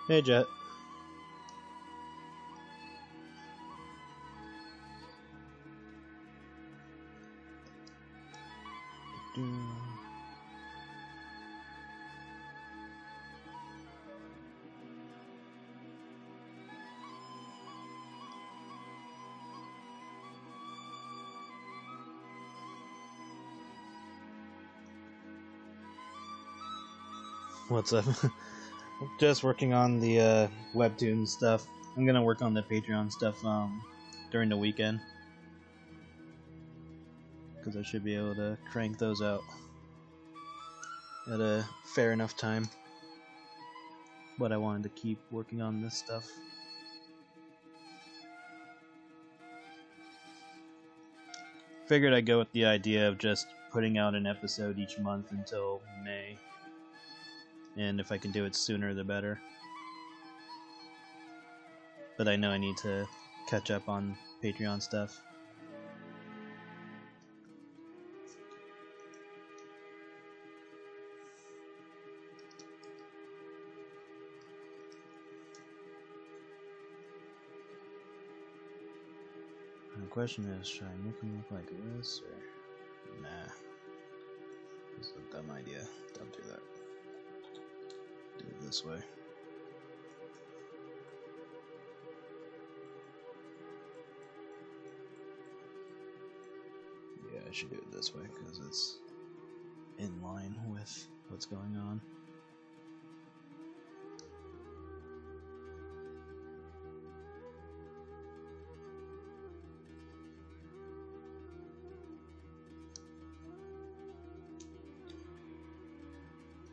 Hey, Jet. What's up? Just working on the Webtoons stuff. I'm gonna work on the Patreon stuff during the weekend, because I should be able to crank those out at a fair enough time. But I wanted to keep working on this stuff. Figured I'd go with the idea of just putting out an episode each month until May. And if I can do it sooner, the better. But I know I need to catch up on Patreon stuff. The question is, should I make them look like this, or... Nah. This is a dumb idea. Don't do that. Do it this way. Yeah, I should do it this way because it's in line with what's going on.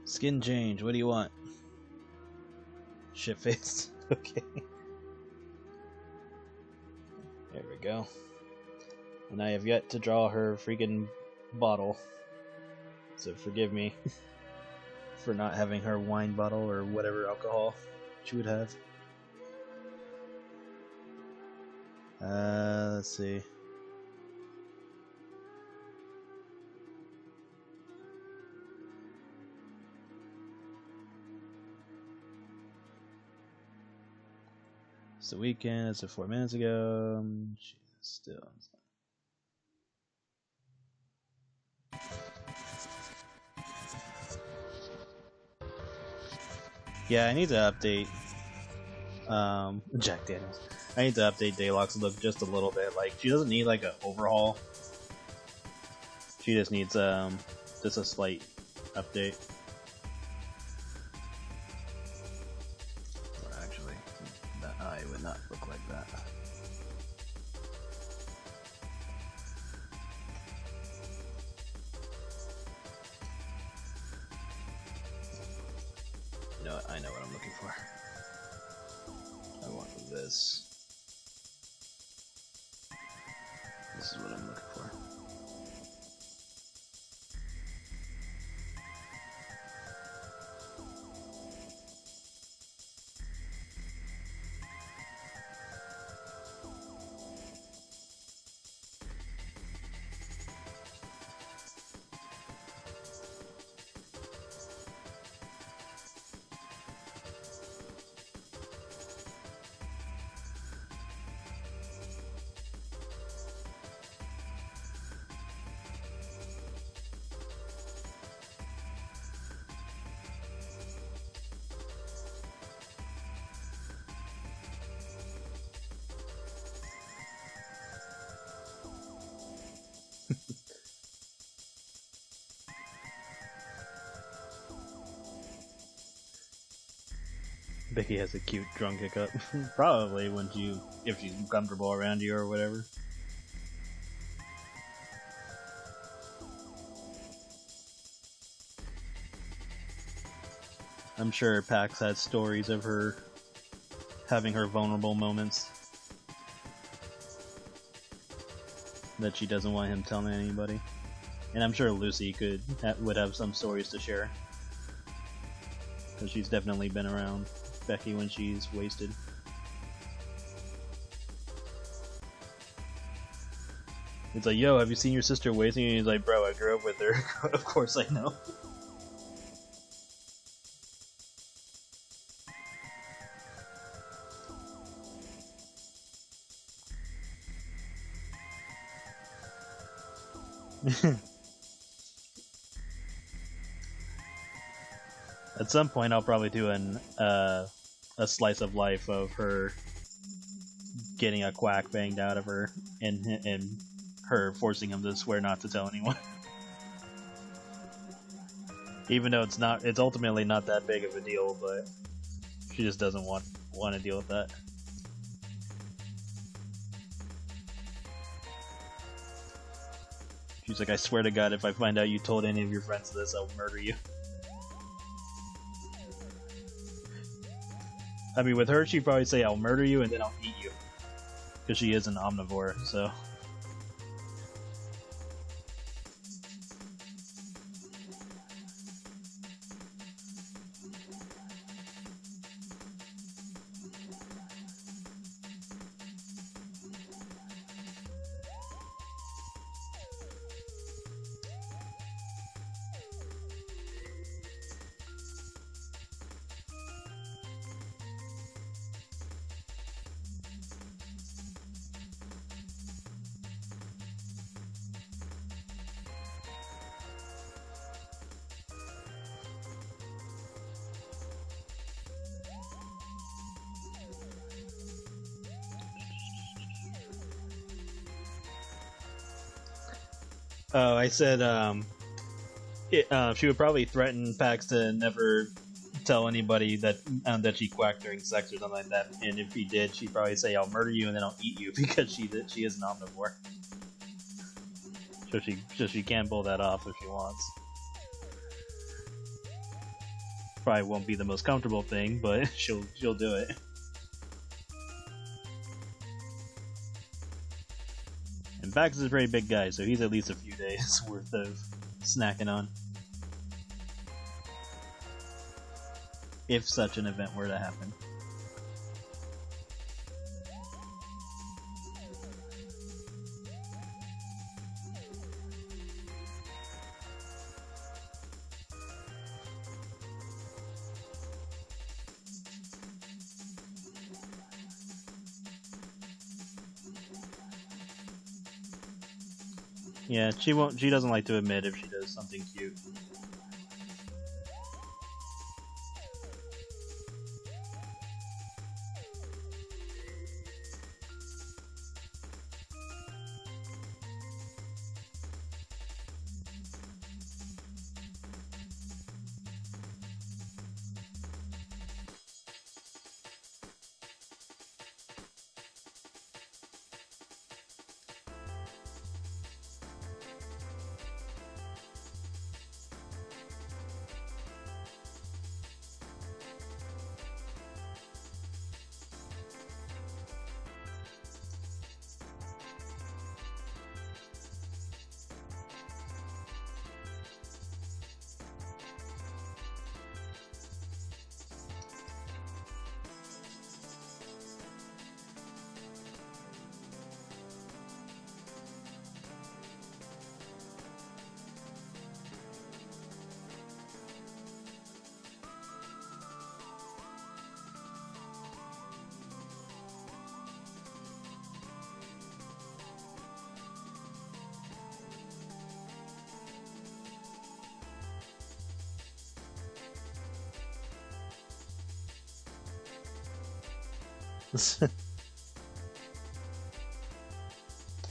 Skin change, what do you want? Shit-faced. Okay. There we go. And I have yet to draw her freaking bottle. So forgive me for not having her wine bottle or whatever alcohol she would have. Let's see. It's the weekend, it's 4 minutes ago. She's still. Yeah, I need to update Jack Daniels. I need to update Daylock's look just a little bit. Like, she doesn't need like an overhaul. She just needs just a slight update. Or actually, that eye would not look like that. You know what? I know what I'm looking for. I want this. This is what I'm looking for. Becky has a cute drunk hiccup. Probably if she's comfortable around you or whatever. I'm sure Pax has stories of her having her vulnerable moments that she doesn't want him telling anybody. And I'm sure Lucy would have some stories to share, because she's definitely been around Becky when she's wasted. It's like, yo, have you seen your sister wasting? And he's like, bro, I grew up with her. Of course I know. At some point, I'll probably do a slice of life of her getting a quack banged out of her, and her forcing him to swear not to tell anyone. Even though it's ultimately not that big of a deal, but she just doesn't want to deal with that. She's like, I swear to God, if I find out you told any of your friends this, I'll murder you. I mean, with her, she'd probably say, I'll murder you and then I'll eat you. Because she is an omnivore, so... Oh, I said she would probably threaten Pax to never tell anybody that she quacked during sex or something like that. And if he did, she'd probably say, "I'll murder you and then I'll eat you," because she is an omnivore. So she can pull that off if she wants. Probably won't be the most comfortable thing, but she'll do it. And Bax is a pretty big guy, so he's at least a few days worth of snacking on. If such an event were to happen. Yeah, she doesn't like to admit if she does something cute.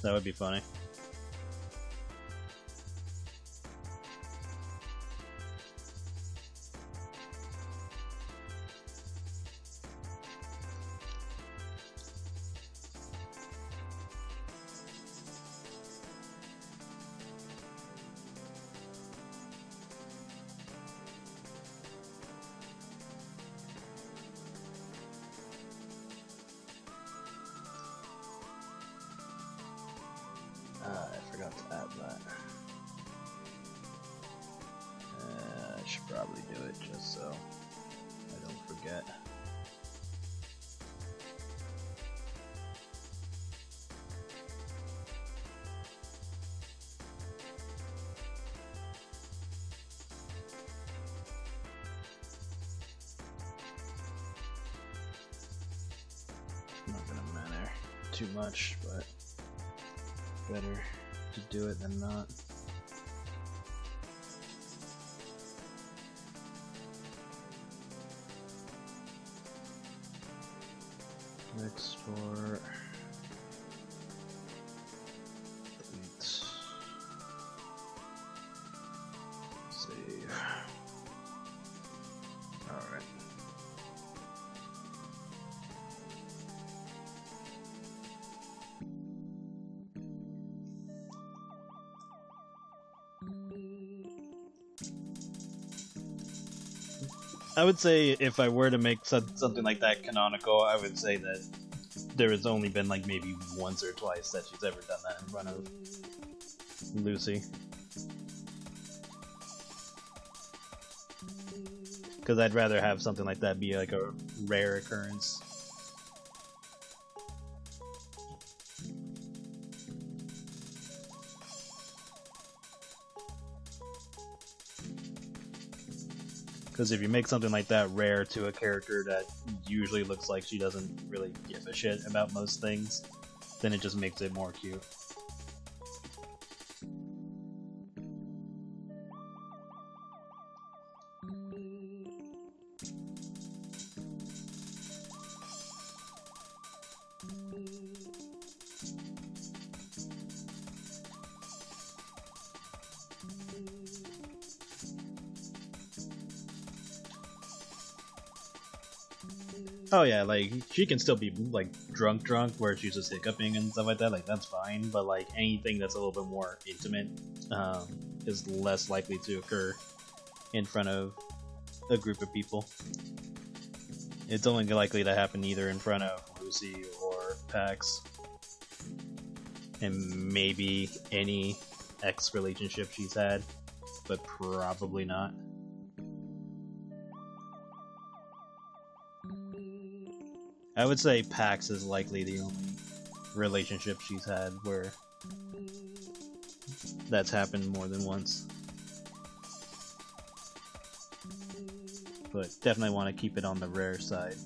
That would be funny. forgot to add that. I should probably do it just so I don't forget. Not gonna matter too much, but better to do it than not. Export. Delete. Save. Alright. I would say if I were to make something like that canonical, I would say that there has only been like maybe once or twice that she's ever done that in front of Lucy. Because I'd rather have something like that be like a rare occurrence. Because if you make something like that rare to a character that usually looks like she doesn't really give a shit about most things, then it just makes it more cute. Oh yeah, like, she can still be, like, drunk where she's just hiccuping and stuff like that, like, that's fine, but, like, anything that's a little bit more intimate, is less likely to occur in front of a group of people. It's only likely to happen either in front of Lucy or Pax, and maybe any ex-relationship she's had, but probably not. I would say Pax is likely the only relationship she's had where that's happened more than once. But definitely want to keep it on the rare side.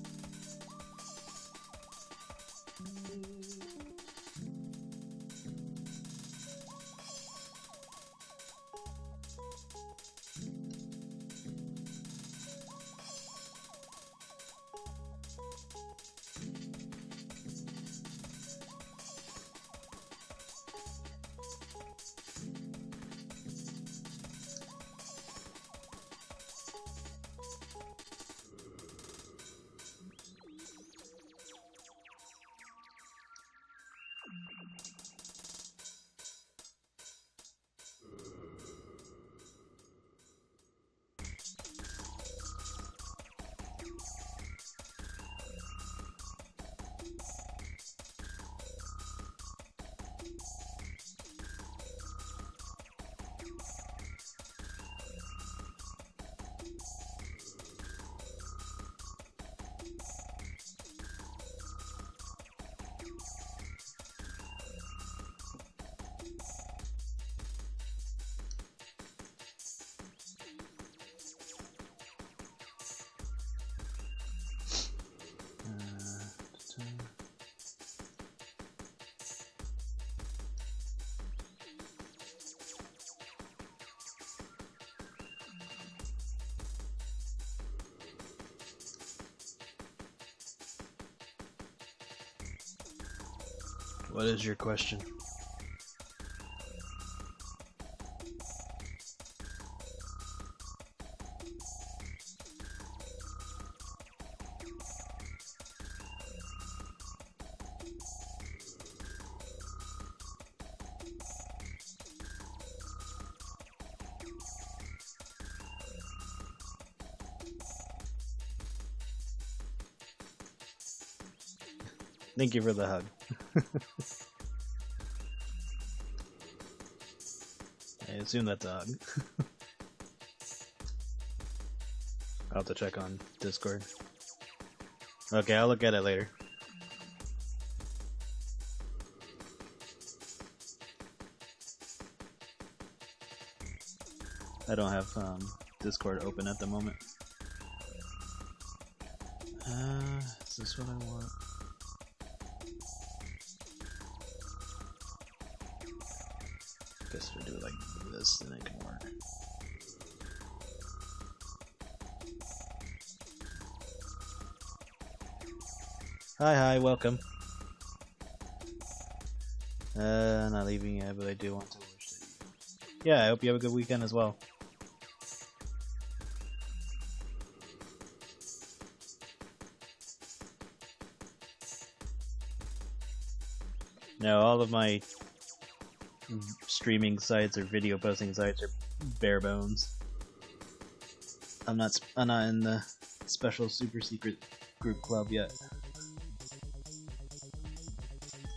What is your question? Thank you for the hug. assume that's a hug. I'll have to check on Discord. Okay, I'll look at it later. I don't have Discord open at the moment. Is this what I want? Guess if we do it like this, then it can work. Hi, welcome. Not leaving yet, but I do want to wish that you... Yeah, I hope you have a good weekend as well. No, all of my streaming sites or video posting sites are bare bones. I'm not in the special super secret group club yet.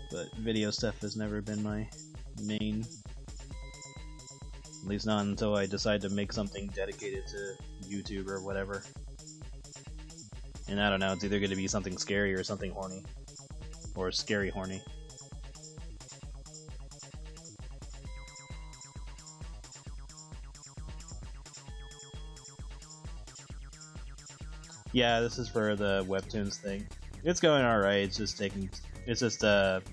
But video stuff has never been my main. At least not until I decide to make something dedicated to YouTube or whatever. And I don't know, it's either going to be something scary or something horny. Or scary horny. Yeah, this is for the Webtoons thing. It's going alright, it's just a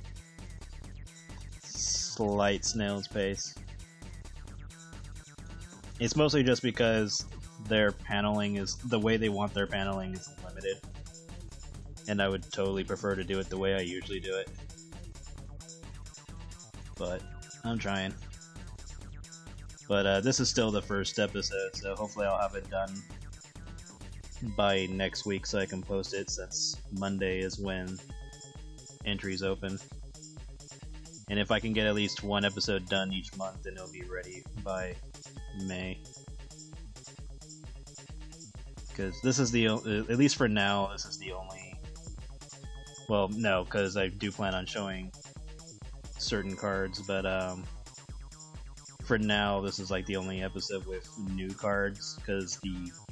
slight snail's pace. It's mostly just because their paneling is, the way they want their paneling is limited. And I would totally prefer to do it the way I usually do it. But, I'm trying. But this is still the first episode, so hopefully I'll have it done by next week so I can post it, since Monday is when entries open. And if I can get at least one episode done each month, then it'll be ready by May. Because this is the, at least for now, this is the only... Well, no, because I do plan on showing certain cards, but for now, this is like the only episode with new cards, because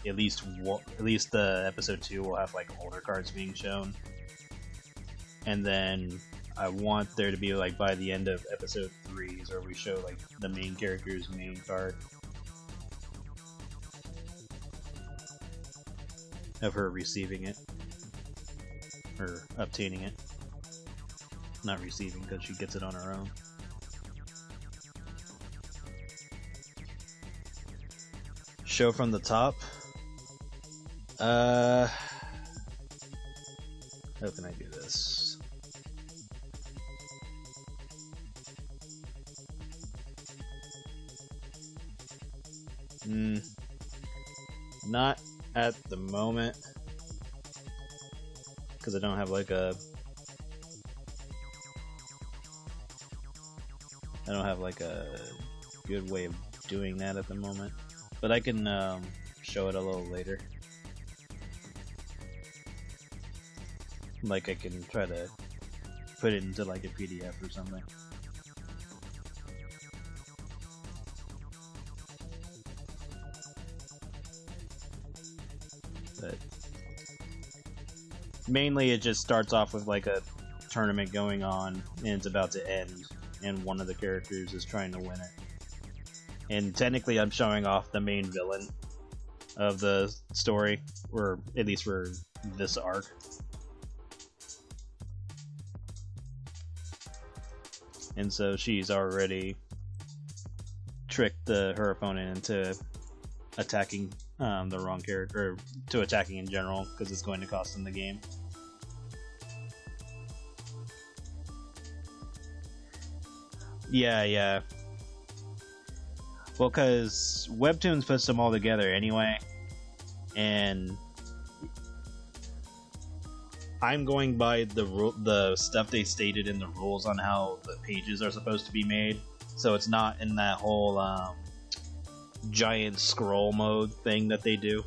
at least the episode 2 will have like older cards being shown, and then I want there to be like by the end of episode 3 is where we show like the main character's main card of her receiving it or obtaining it. Not receiving, because she gets it on her own. Show from the top. How can I do this? Not at the moment, because I don't have like a good way of doing that at the moment. But I can show it a little later. Like I can try to put it into like a PDF or something. But mainly it just starts off with like a tournament going on and it's about to end, and one of the characters is trying to win it. And technically I'm showing off the main villain of the story, or at least for this arc. And so she's already tricked her opponent into attacking the wrong character, or to attacking in general, because it's going to cost them the game. Yeah. Well, because Webtoons puts them all together anyway, and I'm going by the stuff they stated in the rules on how the pages are supposed to be made, so it's not in that whole giant scroll mode thing that they do.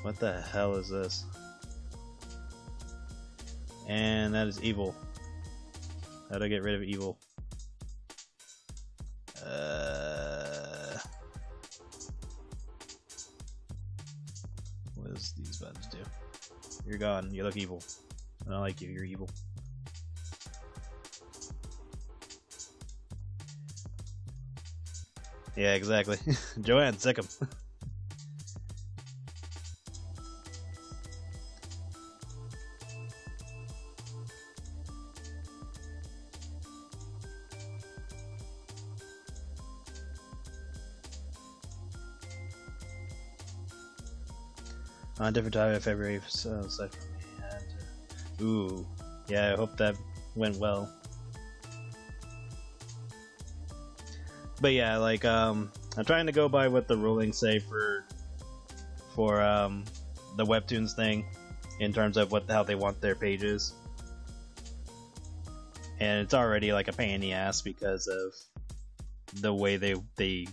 What the hell is this? And that is evil. How do I get rid of evil? these buttons do? You're gone. You look evil. I don't like you. You're evil. Yeah, exactly. Joanne, sick him. On a different time in February, so aside from me. And, ooh, yeah, I hope that went well. But yeah, like, I'm trying to go by what the rulings say for the Webtoons thing, in terms of how they want their pages. And it's already like a pain in the ass because of the way they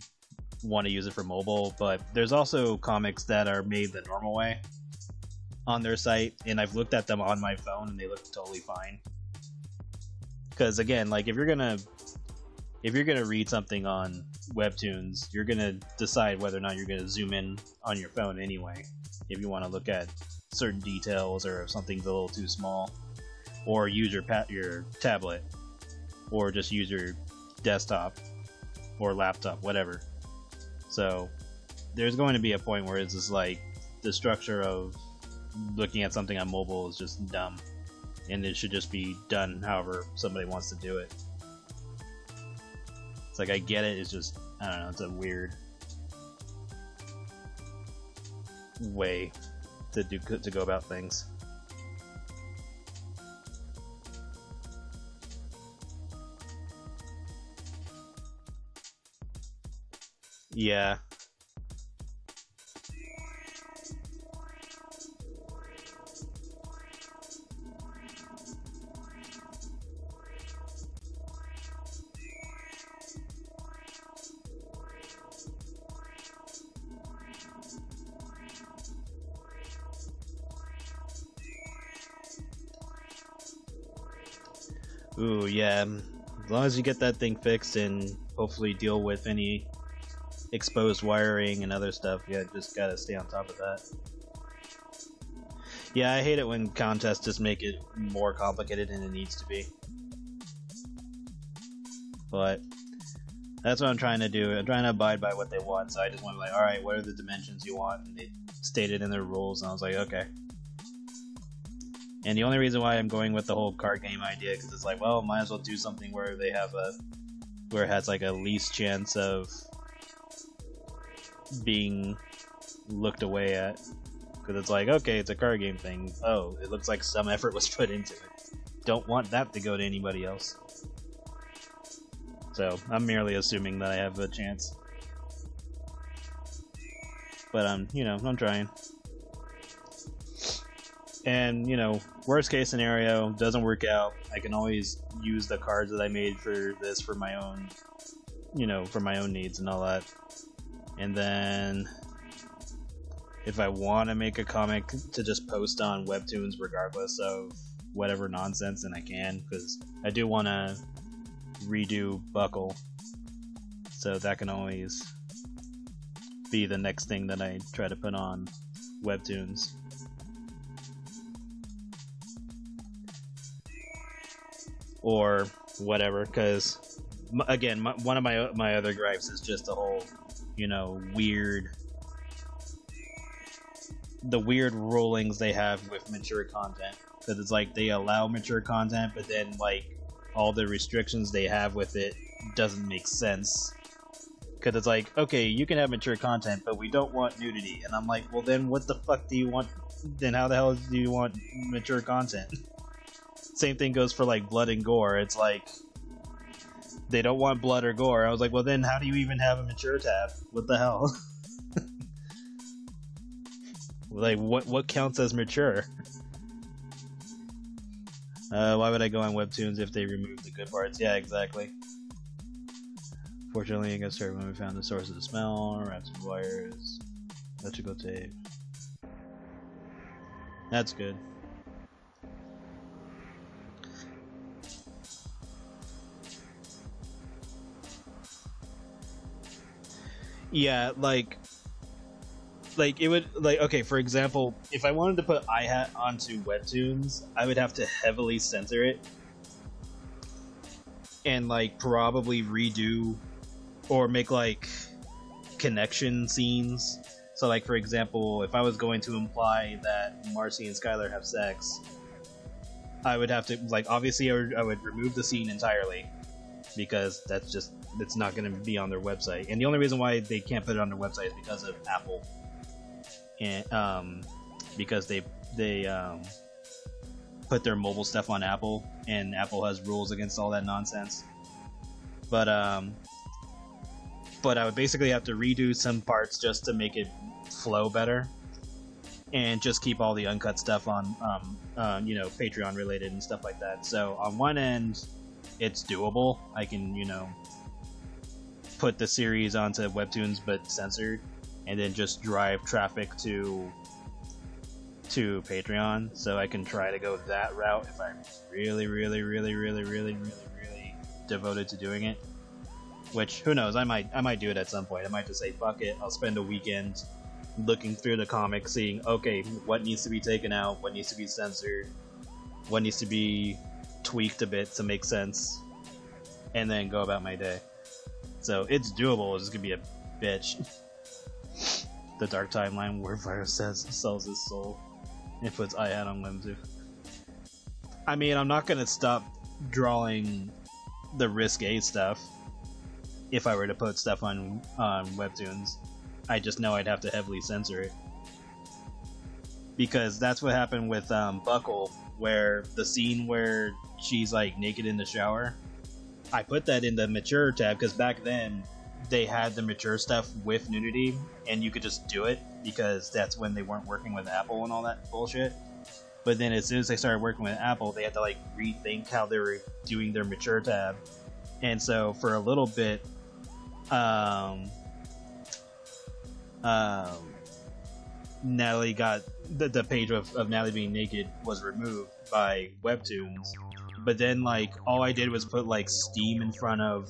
want to use it for mobile, but there's also comics that are made the normal way on their site, and I've looked at them on my phone and they look totally fine. Because again, like if you're gonna read something on Webtoons, you're gonna decide whether or not you're gonna zoom in on your phone anyway, if you want to look at certain details or if something's a little too small, or use your tablet, or just use your desktop or laptop, whatever. So there's going to be a point where it's just like the structure of looking at something on mobile is just dumb, and it should just be done however somebody wants to do it. It's like, I get it, it's just, I don't know, it's a weird way to go about things. Yeah. Ooh, yeah. As long as you get that thing fixed and hopefully deal with any exposed wiring and other stuff, yeah, just gotta stay on top of that. Yeah, I hate it when contests just make it more complicated than it needs to be. But that's what I'm trying to do. I'm trying to abide by what they want, so I just want to be like, alright, what are the dimensions you want? And they stated in their rules, and I was like, okay. And the only reason why I'm going with the whole card game idea, because it's like, well, might as well do something where they have where it has like a least chance of being looked away at. Because it's like, okay, it's a card game thing. Oh, it looks like some effort was put into it. Don't want that to go to anybody else. So, I'm merely assuming that I have a chance. But I'm trying. And, worst case scenario, doesn't work out, I can always use the cards that I made for this for my own, for my own needs and all that. And then, if I want to make a comic to just post on Webtoons regardless of whatever nonsense, then I can, because I do want to redo Buckle. So that can always be the next thing that I try to put on Webtoons. Or whatever, because again, one of my other gripes is just the whole, the weird rulings they have with mature content. Because it's like they allow mature content, but then like all the restrictions they have with it doesn't make sense. Because it's like, okay, you can have mature content, but we don't want nudity. And I'm like, well then what the fuck do you want? Then how the hell do you want mature content? Same thing goes for like blood and gore. It's like they don't want blood or gore. I was like, well then how do you even have a mature tab? What the hell? Like what counts as mature? Why would I go on Webtoons if they remove the good parts? Yeah, exactly. Fortunately, I got started when we found the source of the smell. Wraps and wires, electrical tape. That's good. Yeah, like like it would like okay, for example, if I wanted to put iHat onto Webtoons, I would have to heavily censor it and like probably redo or make like connection scenes. So like for example, if I was going to imply that Marcy and Skylar have sex, I would have to like obviously I would remove the scene entirely because that's just it's not going to be on their website. And the only reason why they can't put it on their website is because of Apple. And because they put their mobile stuff on Apple, and Apple has rules against all that nonsense. But I would basically have to redo some parts just to make it flow better, and just keep all the uncut stuff on you know, Patreon related and stuff like that. So on one end, it's doable. I can, you know, put the series onto Webtoons but censored, and then just drive traffic to Patreon. So I can try to go that route if I'm really devoted to doing it. Which, who knows, I might do it at some point. I might just say, fuck it, I'll spend a weekend looking through the comics, seeing, okay, what needs to be taken out, what needs to be censored, what needs to be tweaked a bit to make sense, and then go about my day. So it's doable, it's gonna be a bitch. The dark timeline where Viro sells his soul and puts iHat on Webtoons. I mean, I'm not gonna stop drawing the risque stuff if I were to put stuff on Webtoons. I just know I'd have to heavily censor it. Because that's what happened with Buckle, where the scene where she's like naked in the shower, I put that in the mature tab because back then they had the mature stuff with nudity and you could just do it because that's when they weren't working with Apple and all that bullshit. But then as soon as they started working with Apple, they had to like rethink how they were doing their mature tab. And so for a little bit, Natalie got the page of Natalie being naked was removed by Webtoons, but then like all I did was put like Steam in front of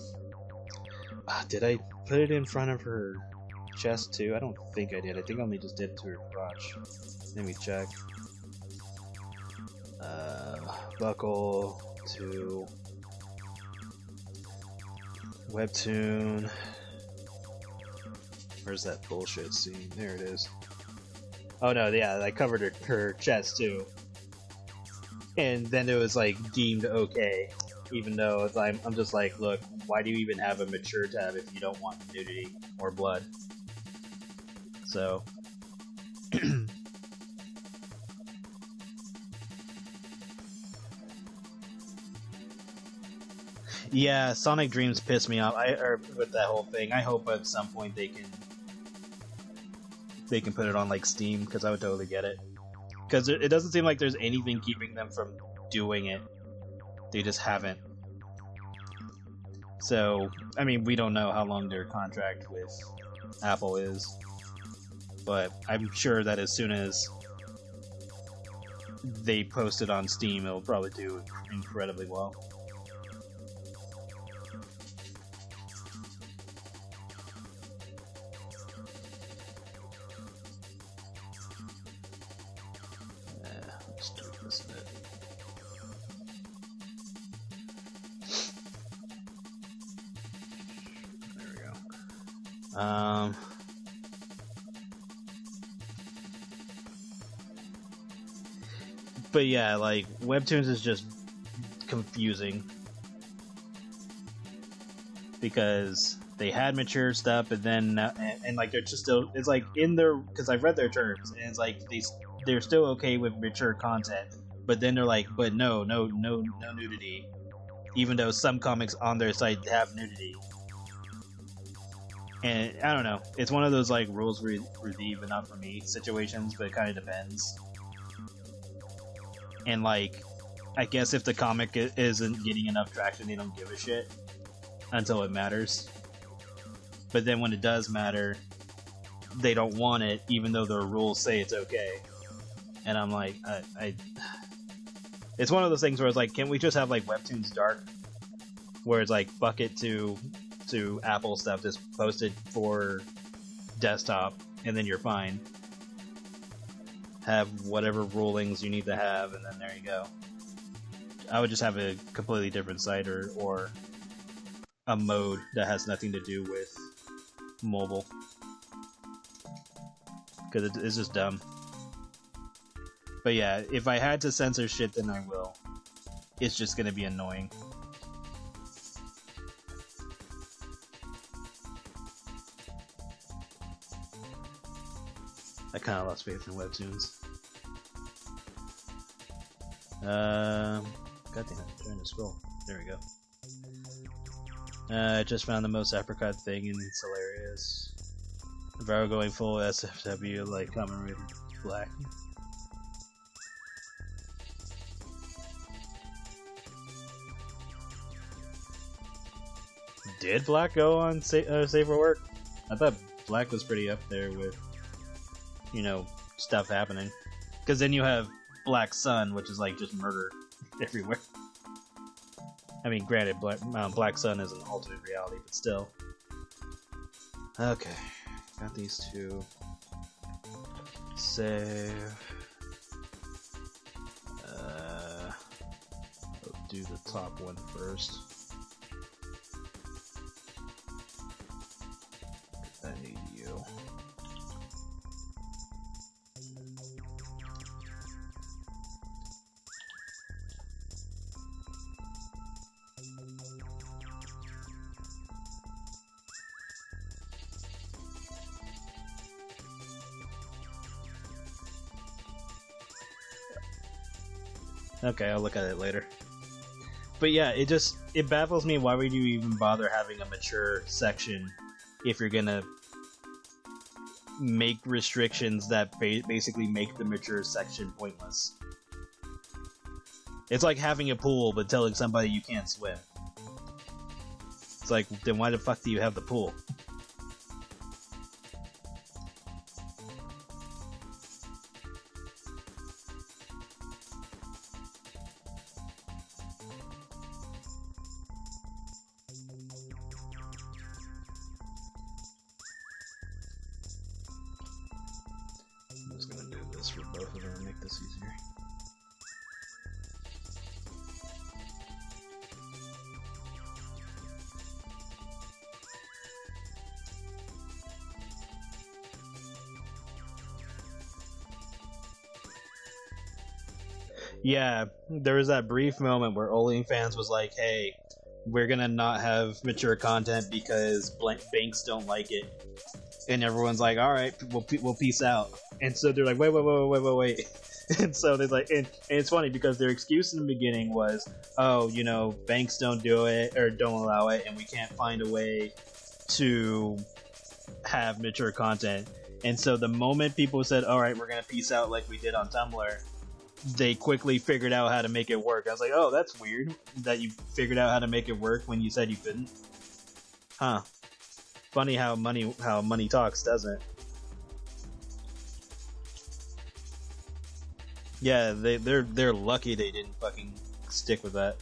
did I put it in front of her chest too? I don't think I did. I think I only just did it to her crotch. Let me check. Buckle to Webtoon. Where's that bullshit scene? There it is. Oh no, yeah, I covered her chest too. And then it was like deemed okay. Even though it's, I'm just like, look, why do you even have a mature tab if you don't want nudity or blood? So. Yeah, Sonic Dreams pissed me off. With that whole thing. I hope at some point they can put it on like Steam, because I would totally get it. Because it doesn't seem like there's anything keeping them from doing it. They just haven't. So, I mean, we don't know how long their contract with Apple is, but I'm sure that as soon as they post it on Steam, it'll probably do incredibly well. But yeah, like, Webtoons is just confusing. Because they had mature stuff, but then, and like, they're just still, it's like, in their, because I've read their terms, and it's like, they're still okay with mature content, but then they're like, but no nudity. Even though some comics on their site have nudity. And I don't know, it's one of those like rules for thee but not for me situations, but it kind of depends. And like, I guess if the comic isn't getting enough traction, they don't give a shit until it matters. But then when it does matter, they don't want it, even though their rules say it's okay. And I'm like, it's one of those things where it's like, can't we just have like Webtoons Dark, where it's like bucket to Apple stuff just posted for desktop, and then you're fine. Have whatever rulings you need to have, and then there you go. I would just have a completely different site or a mode that has nothing to do with mobile. Because it's just dumb. But yeah, if I had to censor shit, then I will. It's just gonna be annoying. I kinda lost faith in Webtoons. God damn it, I'm trying to scroll. There we go. I just found the most apricot thing and it's hilarious. Viro going full SFW like Kamen Rider Black. Did Black go on Save for Work? I thought Black was pretty up there with, you know, stuff happening. Because then you have Black Sun, which is like just murder everywhere. I mean, granted, Black Sun is an alternate reality, but still. Okay, got these two. Save. I'll do the top one first. I need you. Okay, I'll look at it later. But yeah, it baffles me, why would you even bother having a mature section if you're gonna make restrictions that basically make the mature section pointless. It's like having a pool but telling somebody you can't swim. It's like, then why the fuck do you have the pool? I'm just gonna do this for both of them and make this easier. Yeah, there was that brief moment where OnlyFans was like, hey, we're gonna not have mature content because banks don't like it. And everyone's like, alright, we'll peace out. And so they're like, wait. And so they're like, and it's funny because their excuse in the beginning was, oh, you know, banks don't do it or don't allow it, and we can't find a way to have mature content. And so the moment people said, alright, we're gonna peace out like we did on Tumblr, they quickly figured out how to make it work. I was like, oh, that's weird that you figured out how to make it work when you said you couldn't. Huh. Funny how money talks, doesn't it? Yeah, they're lucky they didn't fucking stick with that.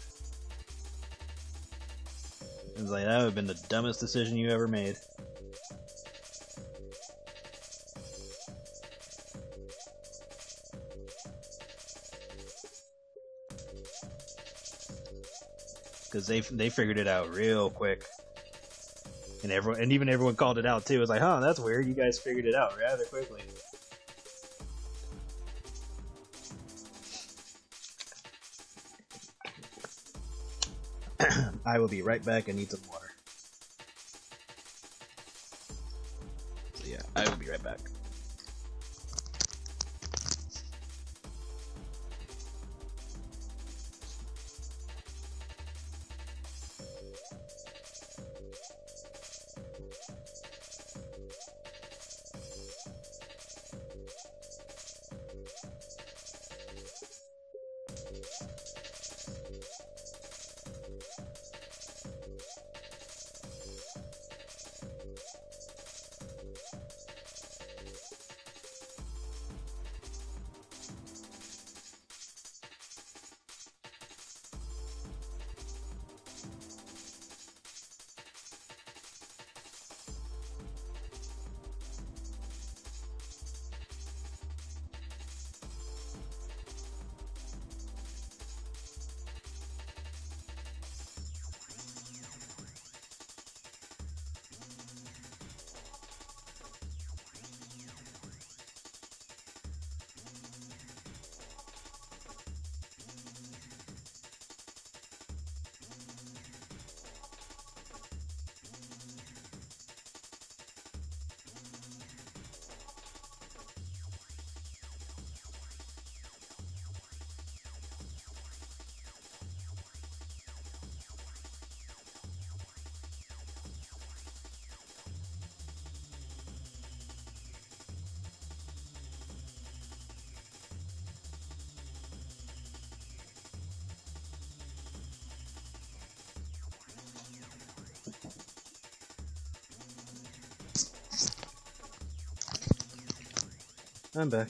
It was like, that would have been the dumbest decision you ever made. Because they figured it out real quick, and even everyone called it out too. It was like, huh, that's weird. You guys figured it out rather quickly. I will be right back. I need some water. So yeah, I will be right back. I'm back.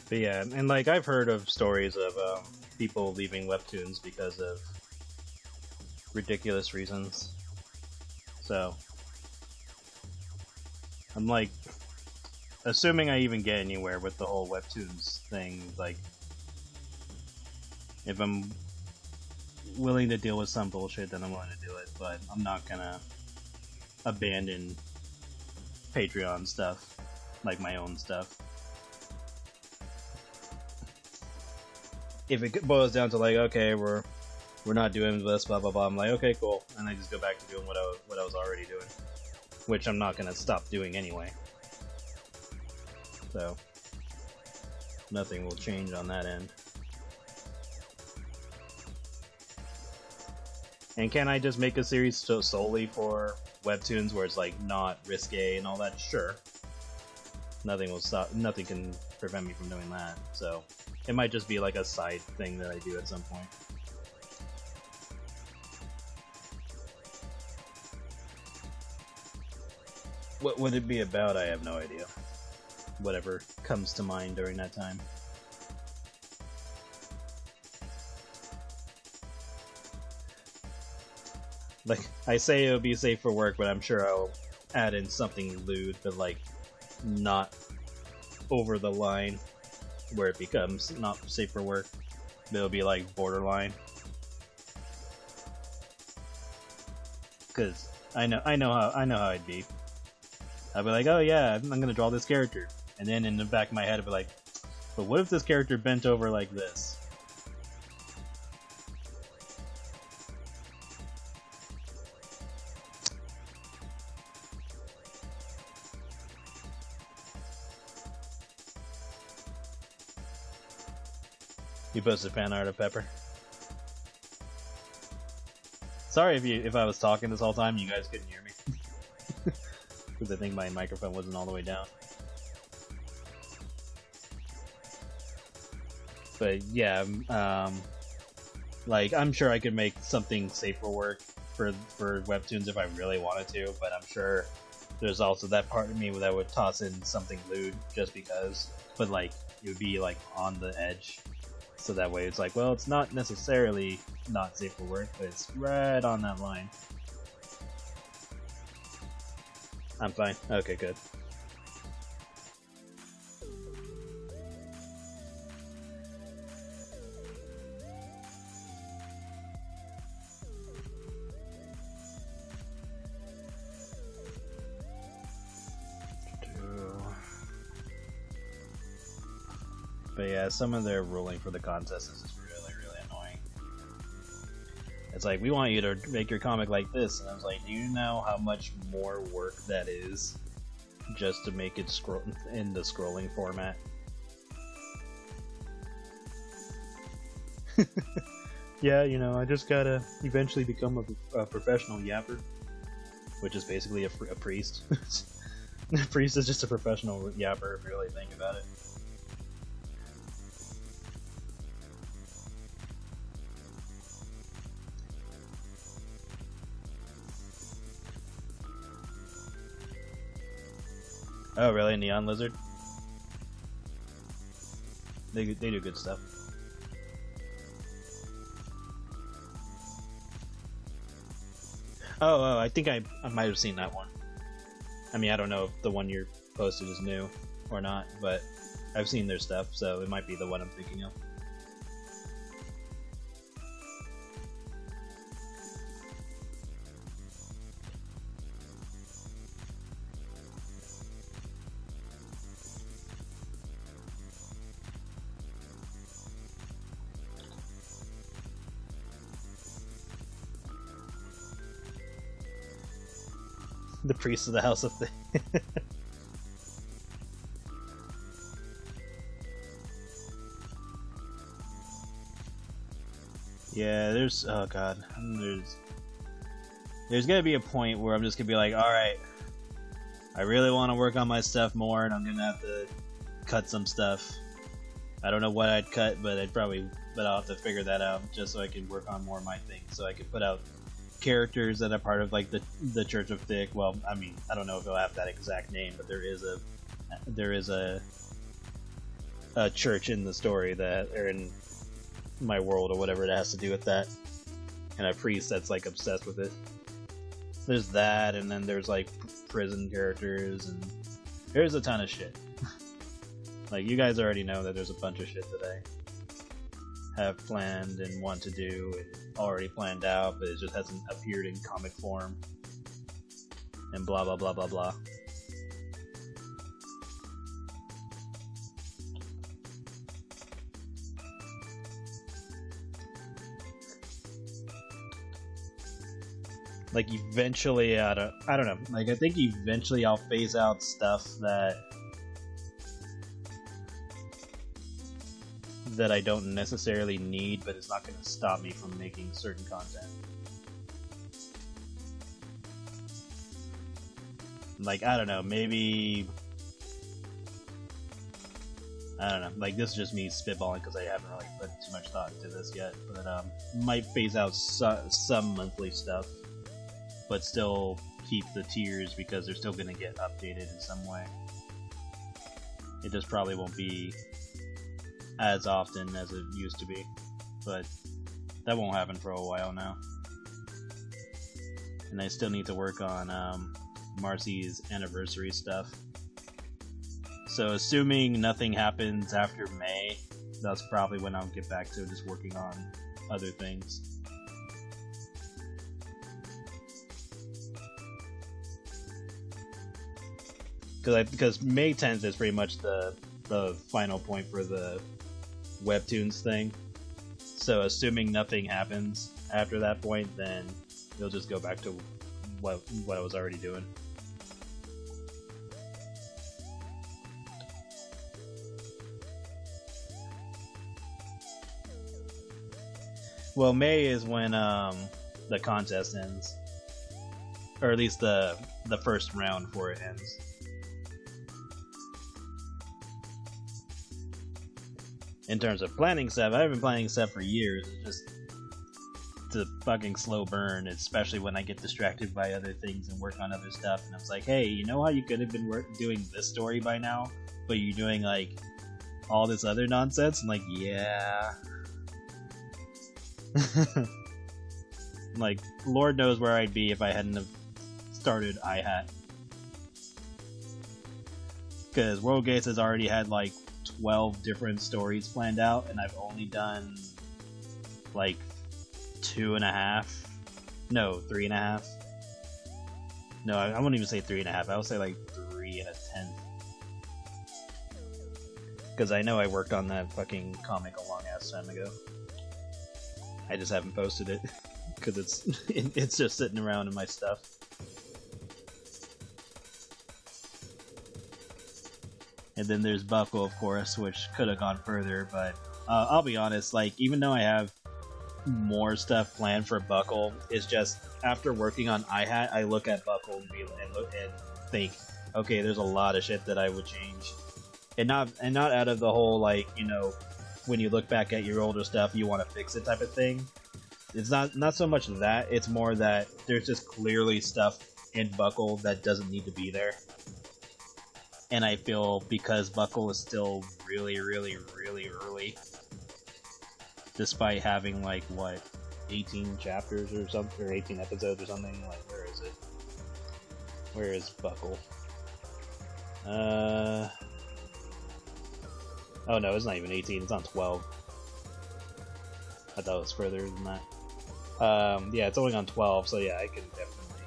But yeah, and like I've heard of stories of people leaving Webtoons because of ridiculous reasons. So I'm like, assuming I even get anywhere with the whole Webtoons thing, like if I'm willing to deal with some bullshit, then I'm willing to do it, but I'm not gonna abandon Patreon stuff, like my own stuff. If it boils down to like, okay, we're not doing this, blah blah blah, I'm like, okay, cool, and I just go back to doing what I was already doing, which I'm not gonna stop doing anyway. So nothing will change on that end. And can I just make a series solely for Webtoons where it's like not risque and all that? Sure. Nothing will stop. Nothing can prevent me from doing that. So it might just be like a side thing that I do at some point. What would it be about? I have no idea. Whatever comes to mind during that time. Like, I say it'll be safe for work, but I'm sure I'll add in something lewd, but like, not over the line where it becomes not safe for work. It'll be like borderline. Cause I know how I'd be. I'd be like, oh yeah, I'm gonna draw this character. And then in the back of my head I'd be like, but what if this character bent over like this? You posted fan art of Pepper. Sorry if I was talking this whole time, you guys couldn't hear me. Because I think my microphone wasn't all the way down. But yeah, like I'm sure I could make something safe for work for Webtoons if I really wanted to, but I'm sure there's also that part of me that would toss in something lewd just because. But like, it would be like on the edge. So that way it's like, well, it's not necessarily not safe for work, but it's right on that line. I'm fine. Okay, good. But yeah, some of their ruling for the contest is just really, really annoying. It's like, we want you to make your comic like this, and I was like, do you know how much more work that is just to make it scroll in the scrolling format? Yeah, you know, I just gotta eventually become a professional yapper, which is basically a priest. A priest is just a professional yapper if you really think about it. Oh, really? Neon Lizard? They do good stuff. Oh, I think I might have seen that one. I mean, I don't know if the one you posted is new or not, but I've seen their stuff, so it might be the one I'm thinking of. The priest of the House of Thing. Yeah, there's oh god, there's gonna be a point where I'm just gonna be like, all right, I really want to work on my stuff more, and I'm gonna have to cut some stuff. I don't know what I'd cut, but I'll have to figure that out just so I can work on more of my things, so I can put out characters that are part of like the Church of Thick. Well, I mean, I don't know if it'll have that exact name, but there is a church in the story that, or in my world or whatever, that has to do with that, and a priest that's like obsessed with it. There's that, and then there's like prison characters, and there's a ton of shit. Like, you guys already know that there's a bunch of shit that I have planned and want to do and already planned out, but it just hasn't appeared in comic form. And blah blah blah blah blah. Like, eventually, I don't know. Like, I think eventually I'll phase out stuff that I don't necessarily need, but it's not going to stop me from making certain content. Like, I don't know, maybe... I don't know, like, this is just me spitballing because I haven't really put too much thought into this yet, but might phase out some monthly stuff, but still keep the tiers because they're still going to get updated in some way. It just probably won't be as often as it used to be, but that won't happen for a while now. And I still need to work on Marcy's anniversary stuff. So assuming nothing happens after May, that's probably when I'll get back to just working on other things. Because May 10th is pretty much the final point for the Webtoons thing. So assuming nothing happens after that point, then you'll just go back to what I was already doing. Well, May is when the contest ends, or at least the first round before it ends. In terms of planning stuff, I've been planning stuff for years. It's a fucking slow burn, especially when I get distracted by other things and work on other stuff. And I was like, hey, you know how you could have been doing this story by now, but you're doing like all this other nonsense? I'm like, yeah. Like, Lord knows where I'd be if I hadn't have started iHat. Because World Gates has already had like 12 different stories planned out, and I've only done like 2.5. No, 3.5. No, I wouldn't even say 3.5. I would say like 3 1/10. Because I know I worked on that fucking comic a long ass time ago. I just haven't posted it because it's just sitting around in my stuff. And then there's Buckle, of course, which could have gone further, but I'll be honest, like, even though I have more stuff planned for Buckle, it's just, after working on iHat, I look at Buckle and think, okay, there's a lot of shit that I would change. And not out of the whole, like, you know, when you look back at your older stuff, you want to fix it type of thing. It's not so much that, it's more that there's just clearly stuff in Buckle that doesn't need to be there. And I feel because Buckle is still really, really, really early, despite having, like, what, 18 chapters or something, or 18 episodes or something? Like, where is it? Where is Buckle? Oh no, it's not even 18, it's on 12. I thought it was further than that. Yeah, it's only on 12, so yeah, I can definitely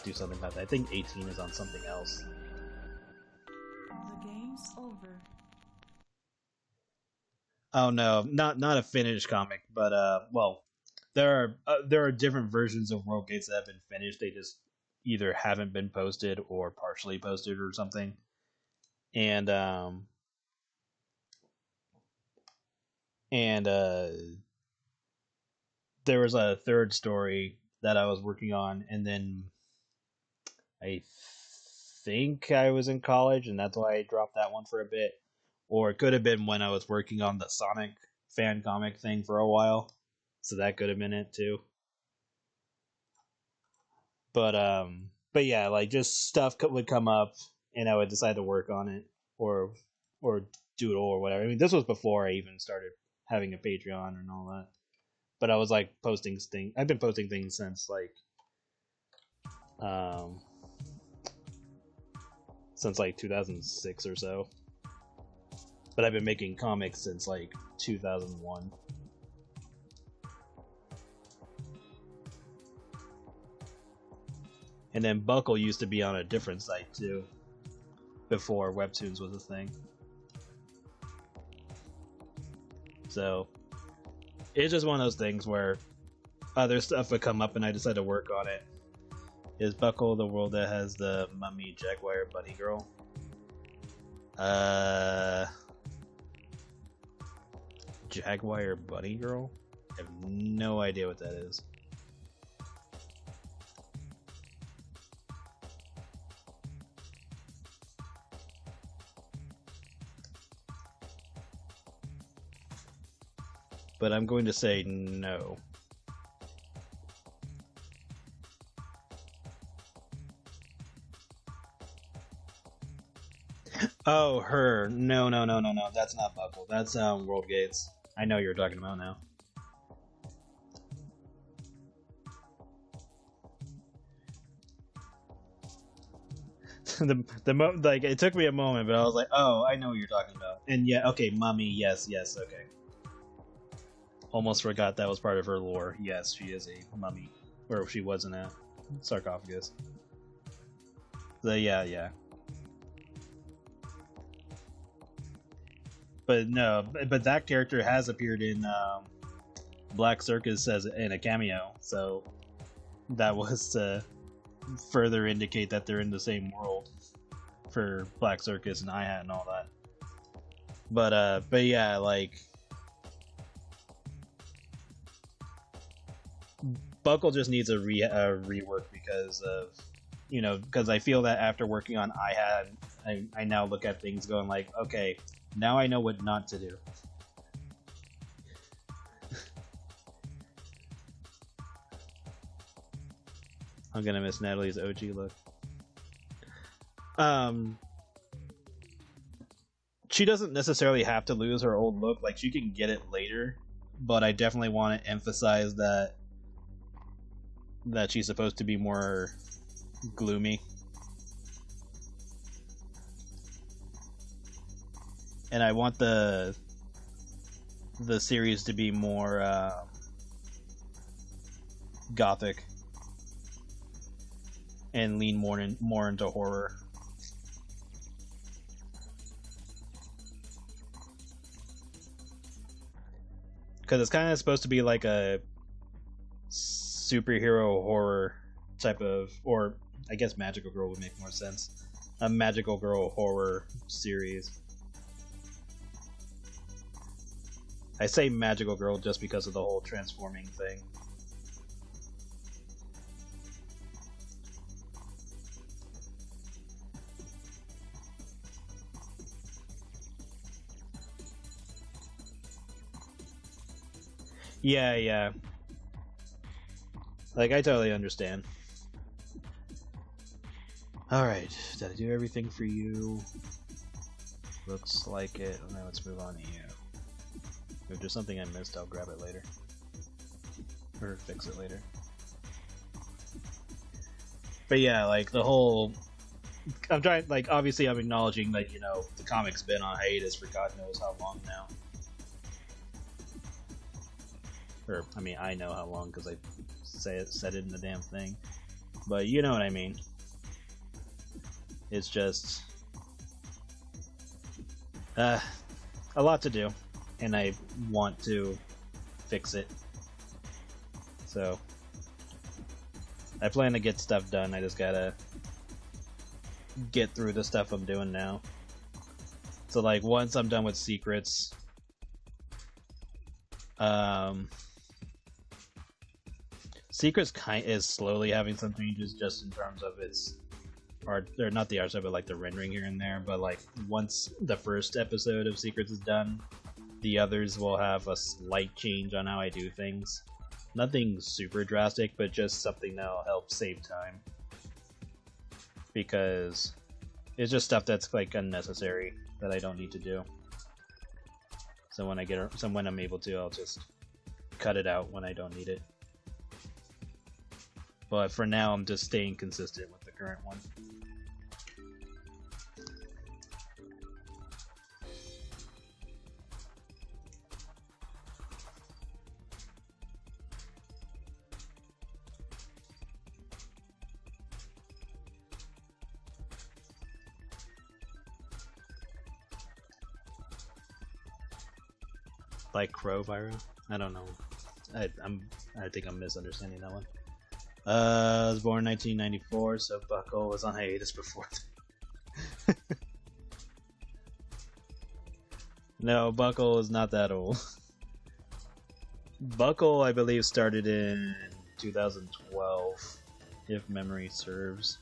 do something about that. I think 18 is on something else. Over. Oh no, not a finished comic, but well, there are different versions of World Gates that have been finished. They just either haven't been posted or partially posted or something. And there was a third story that I was working on, and then I think I was in college, and that's why I dropped that one for a bit. Or it could have been when I was working on the Sonic fan comic thing for a while, so that could have been it too. But yeah, like just stuff would come up, and I would decide to work on it or doodle or whatever. I mean, this was before I even started having a Patreon and all that. But I was like posting things. I've been posting things since like 2006 or so. But I've been making comics since like 2001. And then Buckle used to be on a different site too, before Webtoons was a thing. So it's just one of those things where other stuff would come up and I decide to work on it. Is Buckle the world that has the mummy Jaguar bunny girl? Jaguar bunny girl? I have no idea what that is. But I'm going to say no. Oh, her. No. That's not Buckle. That's World Gates. I know you're talking about now. Like it took me a moment, but I was like, oh, I know what you're talking about. And yeah, okay, Mummy. Yes, okay. Almost forgot that was part of her lore. Yes, she is a mummy, or she was in a sarcophagus. So yeah. But no, but that character has appeared in Black Circus as in a cameo, so that was to further indicate that they're in the same world for Black Circus and I-Hat and all that. But yeah, like Buckle just needs a rework because of, you know, because I feel that after working on I-Hat, I now look at things going like, okay, now I know what not to do. I'm gonna miss Natalie's OG look. She doesn't necessarily have to lose her old look, like she can get it later, but I definitely want to emphasize that she's supposed to be more gloomy. And I want the series to be more gothic and lean more into horror. Because it's kind of supposed to be like a superhero horror type of, or I guess Magical Girl would make more sense. A Magical Girl horror series. I say Magical Girl just because of the whole transforming thing. Yeah. Like, I totally understand. Alright, did I do everything for you? Looks like it. Now let's move on to you. If there's something I missed, I'll grab it later. Or fix it later. But yeah, like, the whole... I'm trying, like, obviously I'm acknowledging that, you know, the comic's been on hiatus for God knows how long now. Or, I mean, I know how long, because I said it in the damn thing. But you know what I mean. It's just... a lot to do. And I want to fix it. So... I plan to get stuff done. I just gotta get through the stuff I'm doing now. So like once I'm done with secrets, secrets is slowly having some changes just in terms of its art, or not the art side, but like the rendering here and there. But like once the first episode of secrets is done, the others will have a slight change on how I do things. Nothing super drastic, but just something that'll help save time. Because it's just stuff that's like unnecessary that I don't need to do. So when I'm able to, I'll just cut it out when I don't need it. But for now, I'm just staying consistent with the current one. Like Crow Viro? I don't know. I think I'm misunderstanding that one. I was born in 1994, so Buckle was on hiatus before that. No, Buckle is not that old. Buckle, I believe, started in 2012, if memory serves.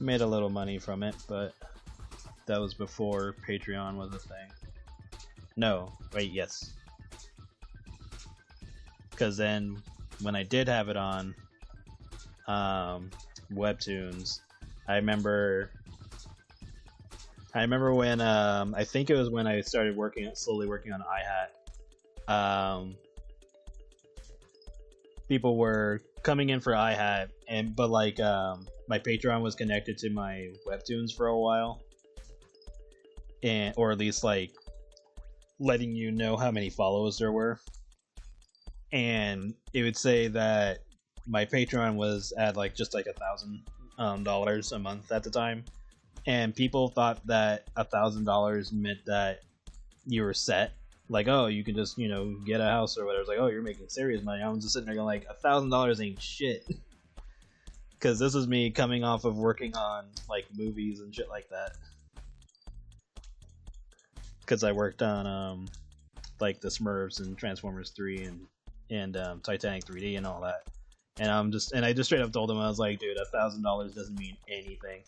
Made a little money from it, but that was before Patreon was a thing. No, wait, yes. Because then, when I did have it on Webtoons, I remember when I think it was when I started slowly working on iHat. People were coming in for iHat, but like my Patreon was connected to my Webtoons for a while, or at least like letting you know how many follows there were, and it would say that my Patreon was at like just like $1,000 a month at the time, and people thought that $1,000 meant that you were set. Like, oh, you can just, get a house or whatever. It's like, oh, you're making serious money. I'm just sitting there going like, $1,000 ain't shit. Because this is me coming off of working on, like, movies and shit like that. Because I worked on, like, the Smurfs and Transformers 3 and Titanic 3D and all that. And I just straight up told him, I was like, dude, $1,000 doesn't mean anything.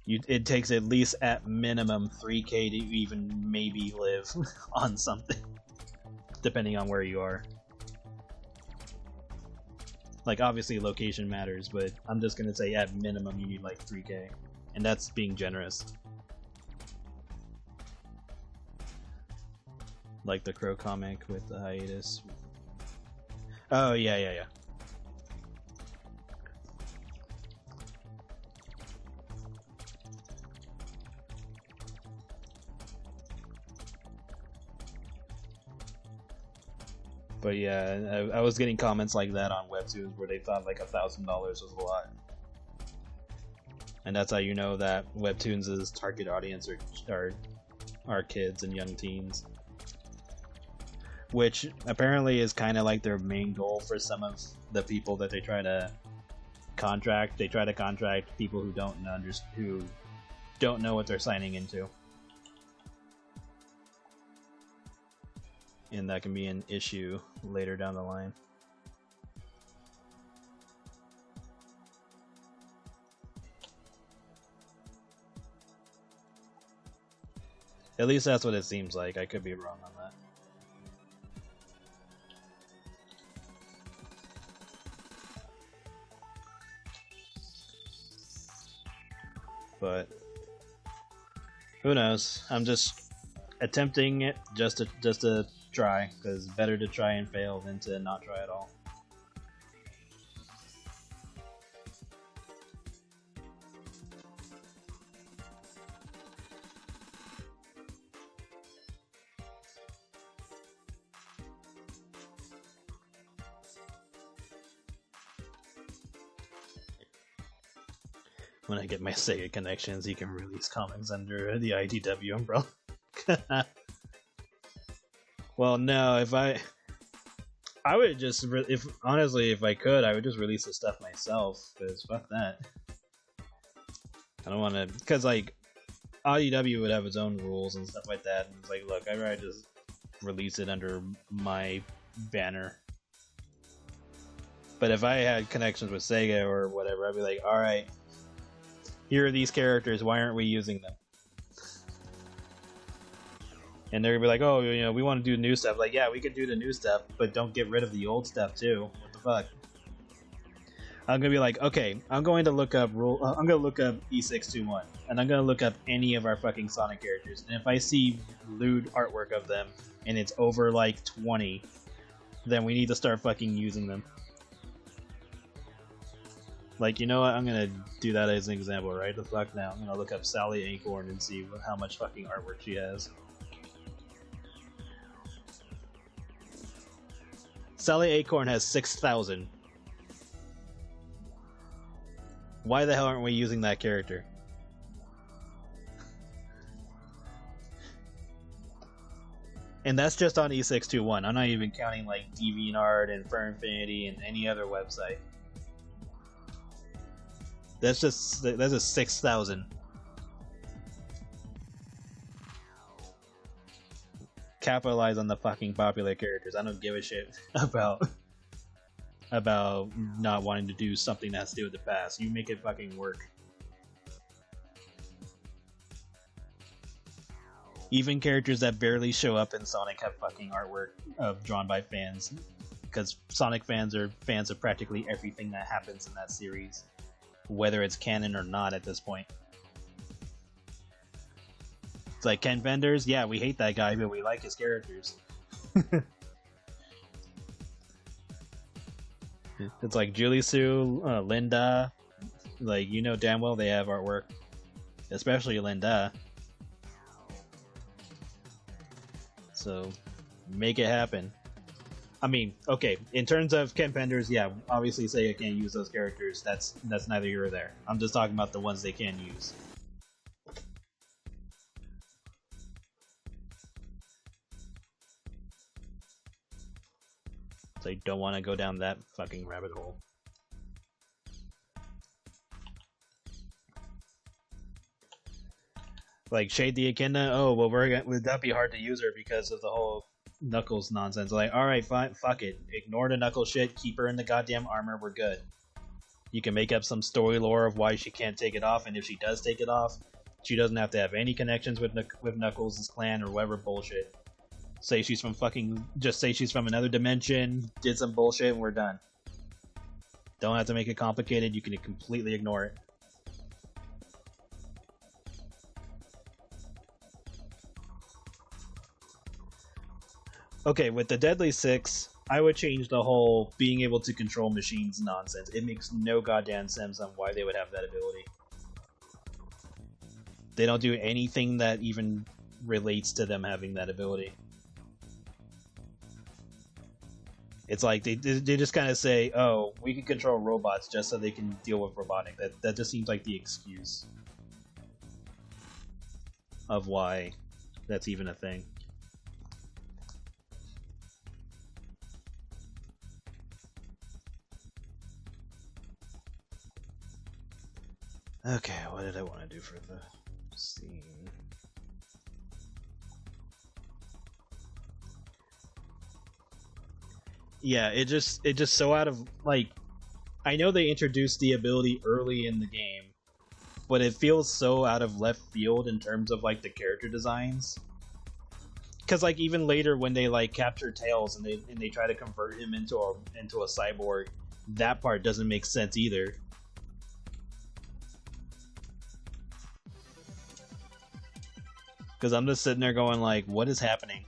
It takes at least at minimum 3K to even maybe live on something, depending on where you are. Like, obviously location matters, but I'm just gonna say at minimum you need like 3K, and that's being generous. Like the Crow comic with the hiatus. Oh yeah. But yeah, I was getting comments like that on Webtoons where they thought like $1,000 was a lot. And that's how you know that Webtoons' target audience are kids and young teens. Which apparently is kind of like their main goal for some of the people that they try to contract. They try to contract people who don't know what they're signing into. And that can be an issue later down the line. At least that's what it seems like. I could be wrong on that. But who knows? I'm just attempting it just to try, because better to try and fail than to not try at all. when I get my Sega connections, you can release comics under the IDW umbrella. Well, no, if I would just, honestly, if I could, I would just release the stuff myself, because fuck that. I don't want to, because, like, IDW would have its own rules and stuff like that, and it's like, look, I'd rather just release it under my banner. But if I had connections with Sega or whatever, I'd be like, alright, here are these characters, why aren't we using them? And they're gonna be like, oh, you know, we want to do new stuff. Like, yeah, we can do the new stuff, but don't get rid of the old stuff too. What the fuck? I'm gonna be like, okay, I'm going to look up E621, and I'm gonna look up any of our fucking Sonic characters, and if I see lewd artwork of them, and it's over like 20, then we need to start fucking using them. Like, you know what? I'm gonna do that as an example, right? The fuck now. I'm gonna look up Sally Acorn and see how much fucking artwork she has. Sally Acorn has 6,000. Why the hell aren't we using that character? And that's just on E621. I'm not even counting like DeviantArt and Furfinity and any other website. That's just 6,000. Capitalize on the fucking popular characters. I don't give a shit about not wanting to do something that's to do with the past. You make it fucking work. Even characters that barely show up in Sonic have fucking artwork drawn by fans, because Sonic fans are fans of practically everything that happens in that series, whether it's canon or not at this point. It's like Ken Vendors, yeah, we hate that guy, but we like his characters. It's like Julie Sue, Linda, like, you know damn well they have artwork, especially Linda. So, make it happen. I mean, okay, in terms of Ken Penders, yeah, obviously Sega can't use those characters. That's neither here or there. I'm just talking about the ones they can use. So I don't want to go down that fucking rabbit hole. Like, Shade the Echidna, oh, well, would that be hard to use her because of the whole Knuckles nonsense? Like, alright, fine, fuck it. Ignore the Knuckles shit, keep her in the goddamn armor, we're good. You can make up some story lore of why she can't take it off, and if she does take it off, she doesn't have to have any connections with Knuckles' clan or whatever bullshit. Say she's from just say she's from another dimension, did some bullshit, and we're done. Don't have to make it complicated, you can completely ignore it. Okay, with the Deadly Six, I would change the whole being able to control machines nonsense. It makes no goddamn sense on why they would have that ability. They don't do anything that even relates to them having that ability. It's like they just kind of say, oh, we can control robots just so they can deal with robotic. That just seems like the excuse of why that's even a thing. Okay, what did I want to do for the scene? Yeah, it just so out of, like, I know they introduced the ability early in the game, but it feels so out of left field in terms of, like, the character designs. Because, like, even later when they, like, capture Tails and they try to convert him into a cyborg, that part doesn't make sense either. Because I'm just sitting there going, like, what is happening?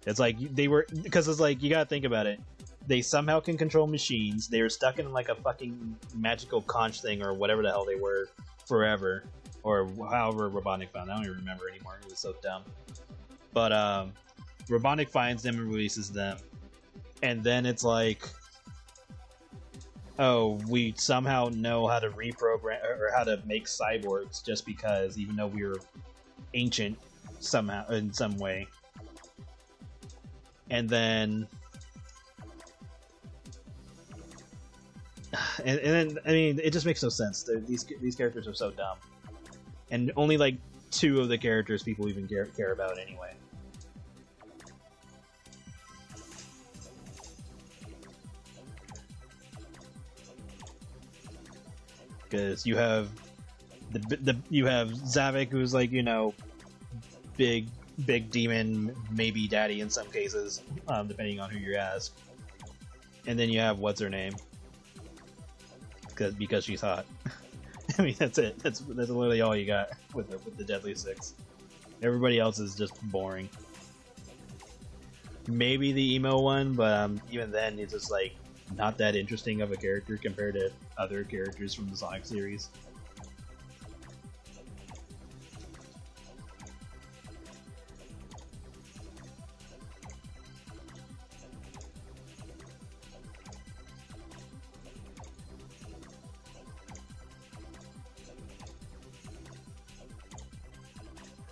It's like, because it's like, you gotta think about it. They somehow can control machines. They were stuck in, like, a fucking magical conch thing or whatever the hell they were forever. Or however Robotnik found. I don't even remember anymore. It was so dumb. But, Robotnik finds them and releases them. And then it's like, oh, we somehow know how to reprogram or how to make cyborgs just because, even though we were ancient somehow in some way. And then, and then, I mean, it just makes no sense. These characters are so dumb, and only like 2 of the characters people even care about anyway. Because you have you have Zavik, who's like, you know, big demon, maybe daddy in some cases, depending on who you ask. And then you have what's her name, because she's hot. I mean, that's it. That's literally all you got with the Deadly Six. Everybody else is just boring. Maybe the emo one, but even then, it's just like not that interesting of a character compared to other characters from the Sonic series.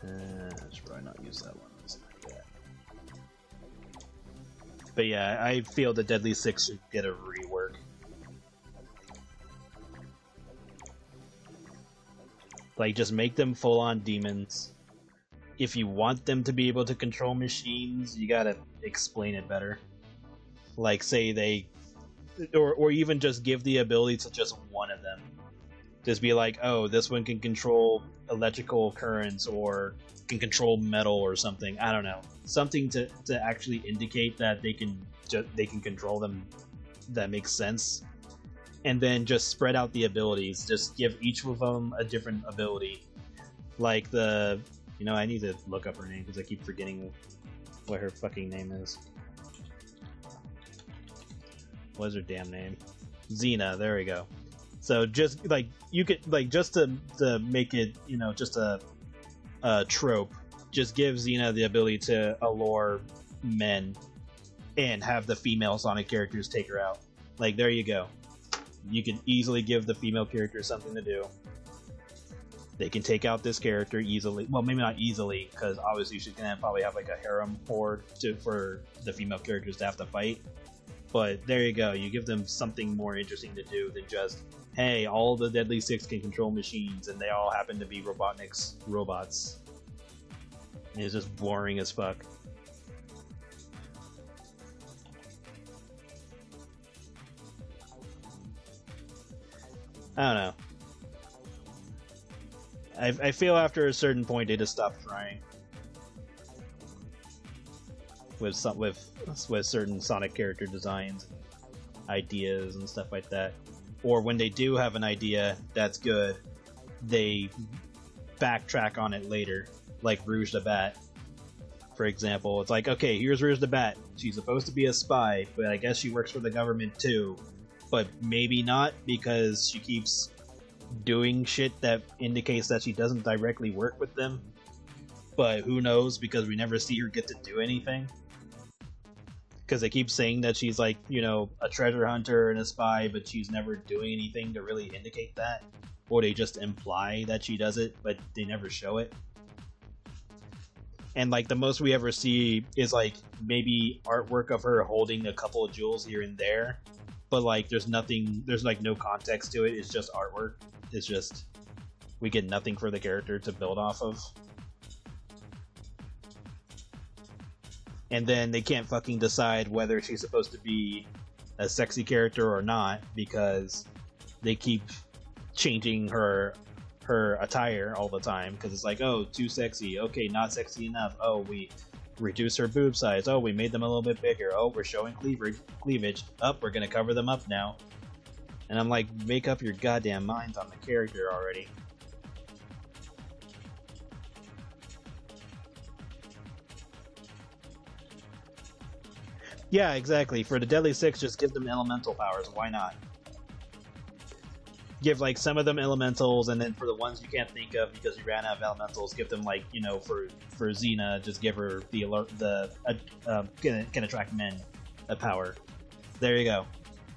I should probably not use that one. But yeah, I feel the Deadly Six should get a rework. Like, just make them full-on demons. If you want them to be able to control machines, you gotta explain it better. Like, say they... Or even just give the ability to just one of them. Just be like, oh, this one can control electrical currents, or can control metal or something. I don't know. Something to actually indicate that they can control them that makes sense. And then just spread out the abilities. Just give each of them a different ability. Like the... You know, I need to look up her name because I keep forgetting what her fucking name is. What is her damn name? Xena, there we go. So just, like, you could, like, just to make it, you know, just a trope, just give Xena the ability to allure men and have the female Sonic characters take her out. Like, there you go. You can easily give the female characters something to do. They can take out this character easily. Well, maybe not easily, because obviously she's going to probably have, like, a harem horde for the female characters to have to fight. But there you go. You give them something more interesting to do than just, hey, all the Deadly Six can control machines, and they all happen to be Robotnik's robots. And it's just boring as fuck. I don't know. I feel after a certain point they just stop trying with certain Sonic character designs, and ideas, and stuff like that. Or when they do have an idea that's good, they backtrack on it later, like Rouge the Bat, for example. It's like, okay, here's Rouge the Bat. She's supposed to be a spy, but I guess she works for the government too. But maybe not, because she keeps doing shit that indicates that she doesn't directly work with them. But who knows, because we never see her get to do anything. Because they keep saying that she's, like, you know, a treasure hunter and a spy, but she's never doing anything to really indicate that. Or they just imply that she does it, but they never show it. And, like, the most we ever see is, like, maybe artwork of her holding a couple of jewels here and there. But, like, there's nothing, there's, like, no context to it. It's just artwork. It's just, we get nothing for the character to build off of. And then they can't fucking decide whether she's supposed to be a sexy character or not, because they keep changing her attire all the time, because it's like, oh, too sexy, okay, not sexy enough, oh, we reduce her boob size, oh, we made them a little bit bigger, oh, we're showing cleavage, up, we're gonna cover them up now. And I'm like, make up your goddamn minds on the character already. Yeah, exactly. For the Deadly Six, just give them elemental powers. Why not? Give, like, some of them elementals, and then for the ones you can't think of because you ran out of elementals, give them, like, you know, for Xena, just give her the alert, can attract men, a power. There you go.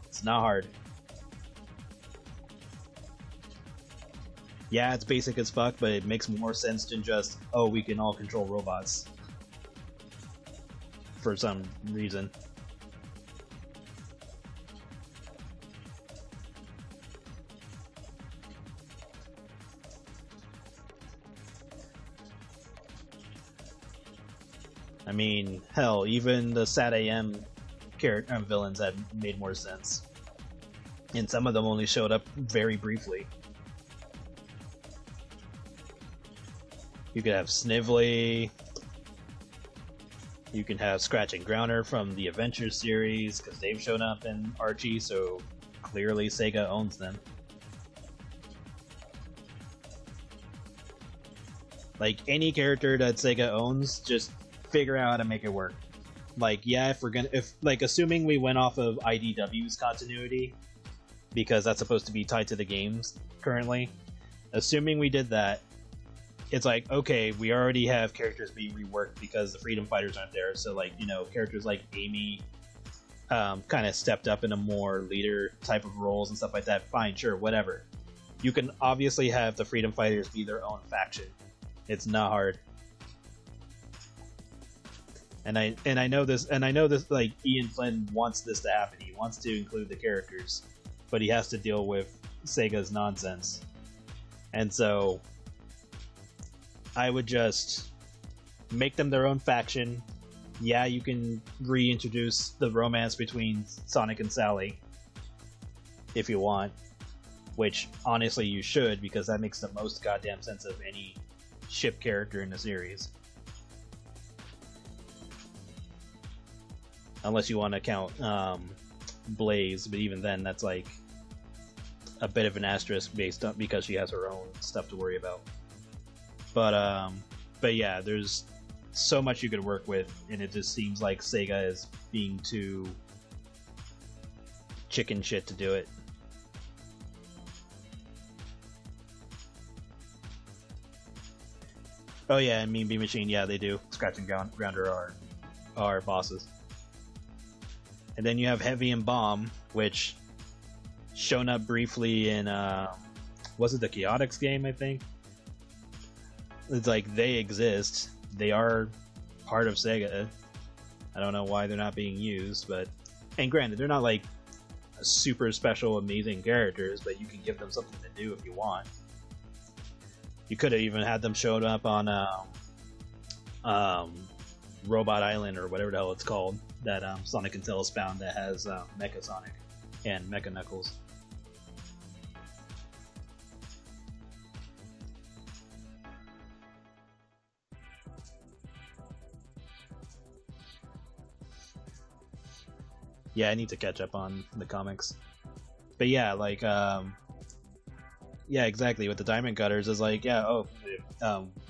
It's not hard. Yeah, it's basic as fuck, but it makes more sense than just, oh, we can all control robots. For some reason. I mean, hell, even the Sat AM villains had made more sense. And some of them only showed up very briefly. You could have Snively. You can have Scratch and Grounder from the Adventure series, because they've shown up in Archie, so clearly Sega owns them. Like, any character that Sega owns, just figure out how to make it work. Like, yeah, assuming we went off of IDW's continuity, because that's supposed to be tied to the games currently, assuming we did that, it's like, okay, we already have characters being reworked because the Freedom Fighters aren't there, so, like, you know, characters like Amy kind of stepped up into more leader type of roles and stuff like that. Fine, sure, whatever. You can obviously have the Freedom Fighters be their own faction. It's not hard. And I know this, like, Ian Flynn wants this to happen. He wants to include the characters, but he has to deal with Sega's nonsense. And so I would just make them their own faction. Yeah, you can reintroduce the romance between Sonic and Sally if you want, which honestly you should, because that makes the most goddamn sense of any ship character in the series. Unless you want to count Blaze, but even then, that's like a bit of an asterisk based on because she has her own stuff to worry about. But yeah, there's so much you could work with, and it just seems like Sega is being too chicken shit to do it. Oh yeah, and Mean Bean Machine, yeah, they do. Scratch and Grounder are bosses. And then you have Heavy and Bomb, which shown up briefly in was it the Chaotix game, I think? It's like they exist. They are part of Sega. I don't know why they're not being used, but and granted, they're not like super special, amazing characters, but you can give them something to do if you want. You could have even had them showed up on Robot Island or whatever the hell it's called that Sonic and Tails found that has Mecha Sonic and Mecha Knuckles. Yeah, I need to catch up on the comics. But yeah, like, yeah, exactly. With the Diamond Cutters, is like, yeah,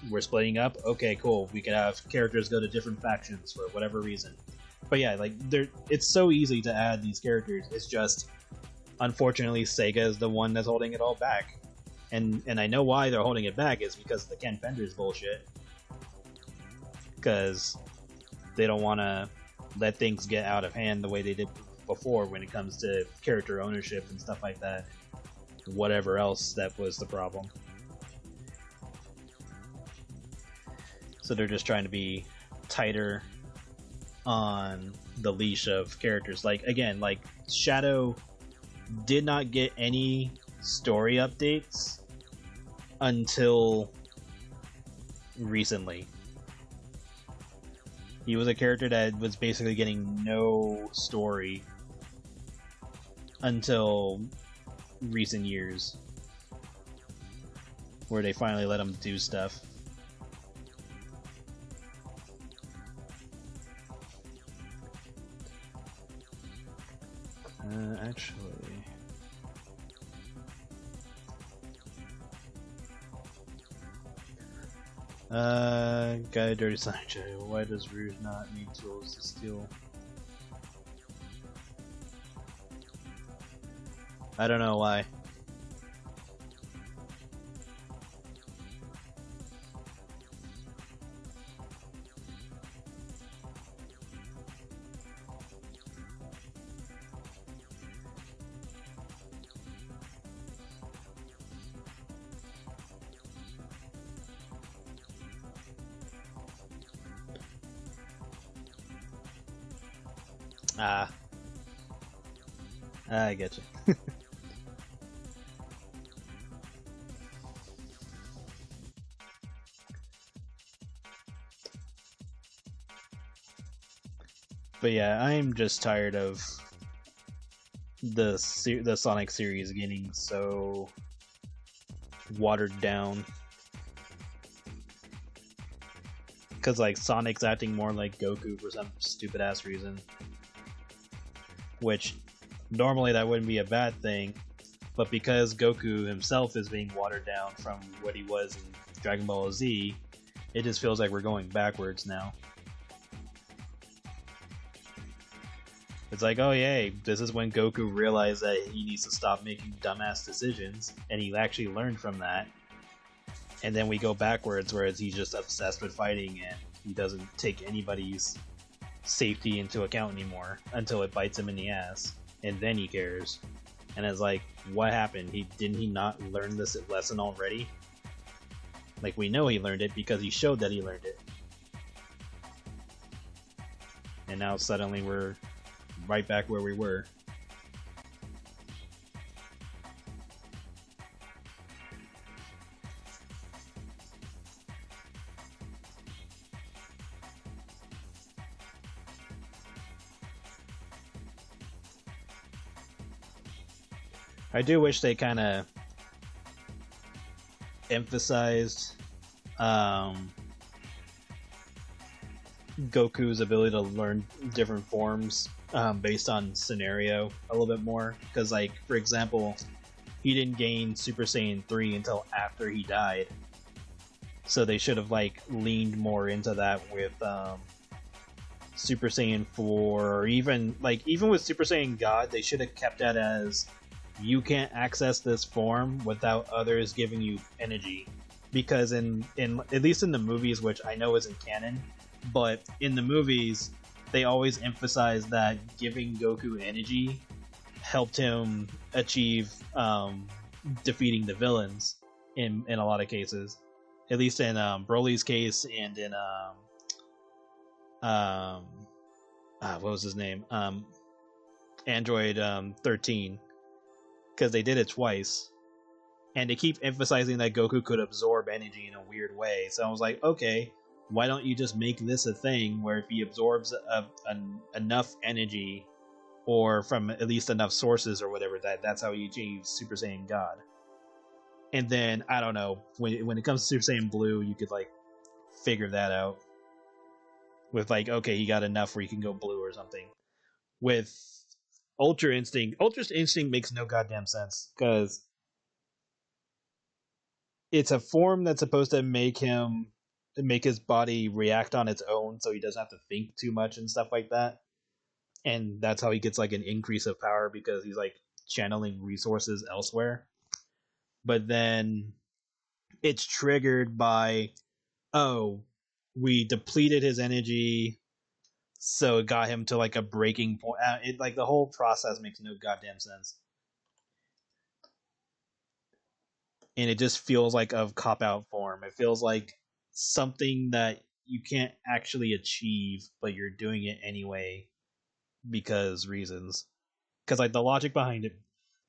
we're splitting up. Okay, cool. We can have characters go to different factions for whatever reason. But yeah, like, it's so easy to add these characters. It's just, unfortunately, Sega is the one that's holding it all back. And I know why they're holding it back is because of the Ken Penders bullshit. Because they don't want to let things get out of hand the way they did before when it comes to character ownership and stuff like that. Whatever else that was the problem. So they're just trying to be tighter on the leash of characters. Like, again, like, Shadow did not get any story updates until recently. He was a character that was basically getting no story until recent years, where they finally let him do stuff. Actually, got a dirty sign. Why does Rouge not need tools to steal? I don't know why. Ah, I get you. But yeah, I'm just tired of the Sonic series getting so watered down. Because like Sonic's acting more like Goku for some stupid ass reason, which normally that wouldn't be a bad thing, but because Goku himself is being watered down from what he was in Dragon Ball Z, it just feels like we're going backwards now. It's like, oh yay, this is when Goku realized that he needs to stop making dumbass decisions, and he actually learned from that. And then we go backwards, whereas he's just obsessed with fighting and he doesn't take anybody's safety into account anymore until it bites him in the ass, and then he cares. And it's like, what happened? Didn't he not learn this lesson already? Like, we know he learned it because he showed that he learned it. And now suddenly we're right back where we were. I do wish they kind of emphasized Goku's ability to learn different forms based on scenario a little bit more. Because, like, for example, he didn't gain Super Saiyan 3 until after he died. So they should have, like, leaned more into that with Super Saiyan 4, or even with Super Saiyan God, they should have kept that as you can't access this form without others giving you energy. Because in at least in the movies, which I know isn't canon, but in the movies, they always emphasize that giving Goku energy helped him achieve defeating the villains in a lot of cases. At least in Broly's case, and in what was his name? Android 13. Because they did it twice. And they keep emphasizing that Goku could absorb energy in a weird way. So I was like, okay, why don't you just make this a thing where if he absorbs enough energy, or from at least enough sources or whatever, that's how he achieves Super Saiyan God. And then, I don't know, when it comes to Super Saiyan Blue, you could, like, figure that out. With, like, okay, he got enough where he can go blue or something. With Ultra Instinct makes no goddamn sense, because it's a form that's supposed to make his body react on its own, so he doesn't have to think too much and stuff like that. And that's how he gets, like, an increase of power, because he's, like, channeling resources elsewhere. But then it's triggered by, oh, we depleted his energy, so it got him to, like, a breaking point. Like, the whole process makes no goddamn sense. And it just feels like a cop-out form. It feels like something that you can't actually achieve, but you're doing it anyway because reasons. Because, like, the logic behind it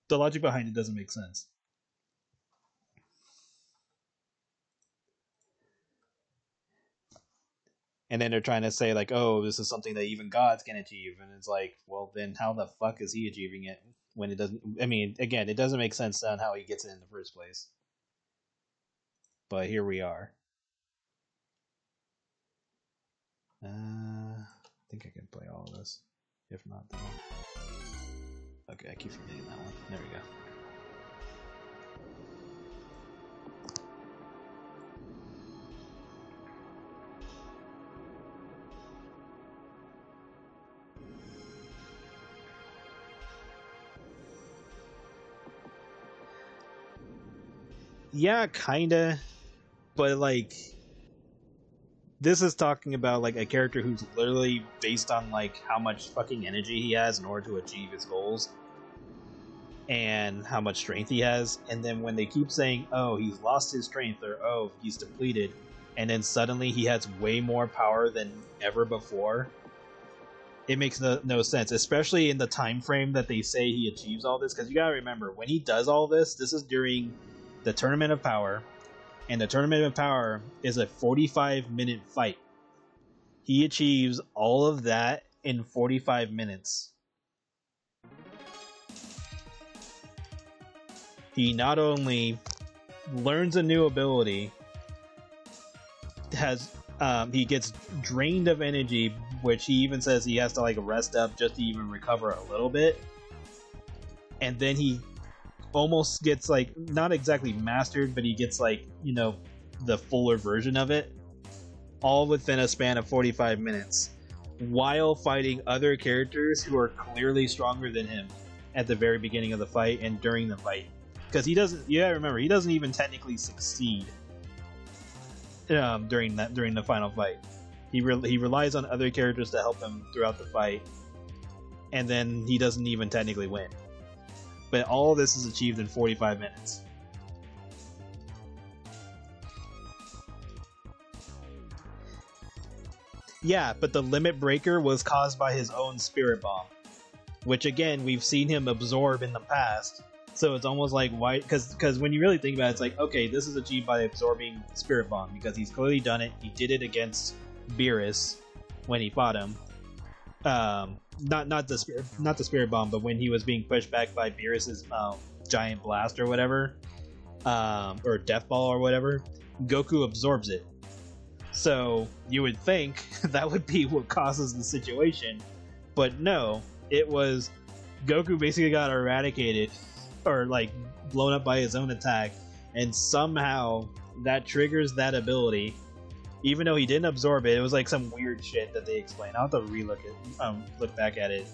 doesn't make sense. And then they're trying to say, like, oh, this is something that even gods can achieve. And it's like, well, then how the fuck is he achieving it when it doesn't... I mean, again, it doesn't make sense on how he gets it in the first place. But here we are. I think I can play all of this. If not, then... Okay, I keep forgetting that one. There we go. Yeah, kinda. But, like, this is talking about, like, a character who's literally based on, like, how much fucking energy he has in order to achieve his goals. And how much strength he has. And then when they keep saying, oh, he's lost his strength, or oh, he's depleted, and then suddenly he has way more power than ever before, it makes no sense, especially in the time frame that they say he achieves all this. Because you gotta remember, when he does all this, this is during the Tournament of Power, and the Tournament of Power is a 45-minute fight. He achieves all of that in 45 minutes. He not only learns a new ability, he gets drained of energy, which he even says he has to like rest up just to even recover a little bit, and then he almost gets like, not exactly mastered, but he gets like, you know, the fuller version of it, all within a span of 45 minutes, while fighting other characters who are clearly stronger than him at the very beginning of the fight and during the fight. Because he doesn't, you gotta remember, he doesn't even technically succeed during the final fight. He relies on other characters to help him throughout the fight, and then he doesn't even technically win. But all of this is achieved in 45 minutes. Yeah, but the limit breaker was caused by his own spirit bomb, which again we've seen him absorb in the past. So it's almost like, why? Because when you really think about it, it's like, okay, this is achieved by absorbing spirit bomb because he's clearly done it. He did it against Beerus when he fought him. Not the spirit bomb, but when he was being pushed back by Beerus's giant blast or whatever, or death ball or whatever. Goku absorbs it. So you would think that would be what causes the situation, but no, it was Goku basically got eradicated or like blown up by his own attack, and somehow that triggers that ability. Even though he didn't absorb it, it was like some weird shit that they explained. I'll have to look back at it,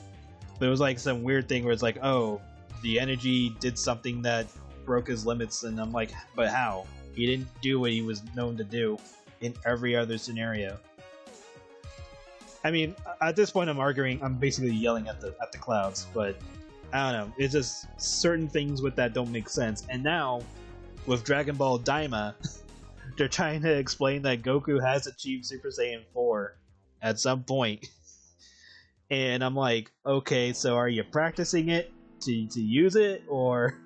but it was like some weird thing where it's like, oh, the energy did something that broke his limits, and I'm like, but how? He didn't do what he was known to do in every other scenario. I mean, at this point, I'm basically yelling at the clouds, but I don't know. It's just certain things with that don't make sense. And now, with Dragon Ball Daima, they're trying to explain that Goku has achieved Super Saiyan 4 at some point. And I'm like, okay, so are you practicing it to use it, or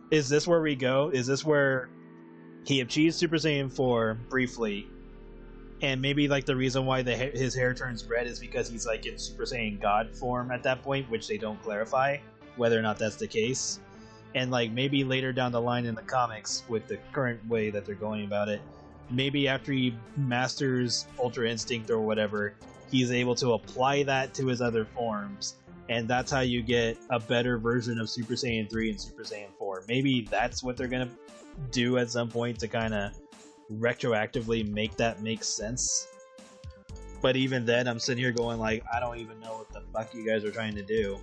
is this where we go? Is this where he achieves Super Saiyan 4 briefly, and maybe like the reason why his hair turns red is because he's like in Super Saiyan God form at that point, which they don't clarify whether or not that's the case. And like maybe later down the line in the comics, with the current way that they're going about it, maybe after he masters Ultra Instinct or whatever, he's able to apply that to his other forms, and that's how you get a better version of Super Saiyan 3 and Super Saiyan 4. Maybe that's what they're gonna do at some point to kind of retroactively make that make sense. But even then, I'm sitting here going like, I don't even know what the fuck you guys are trying to do,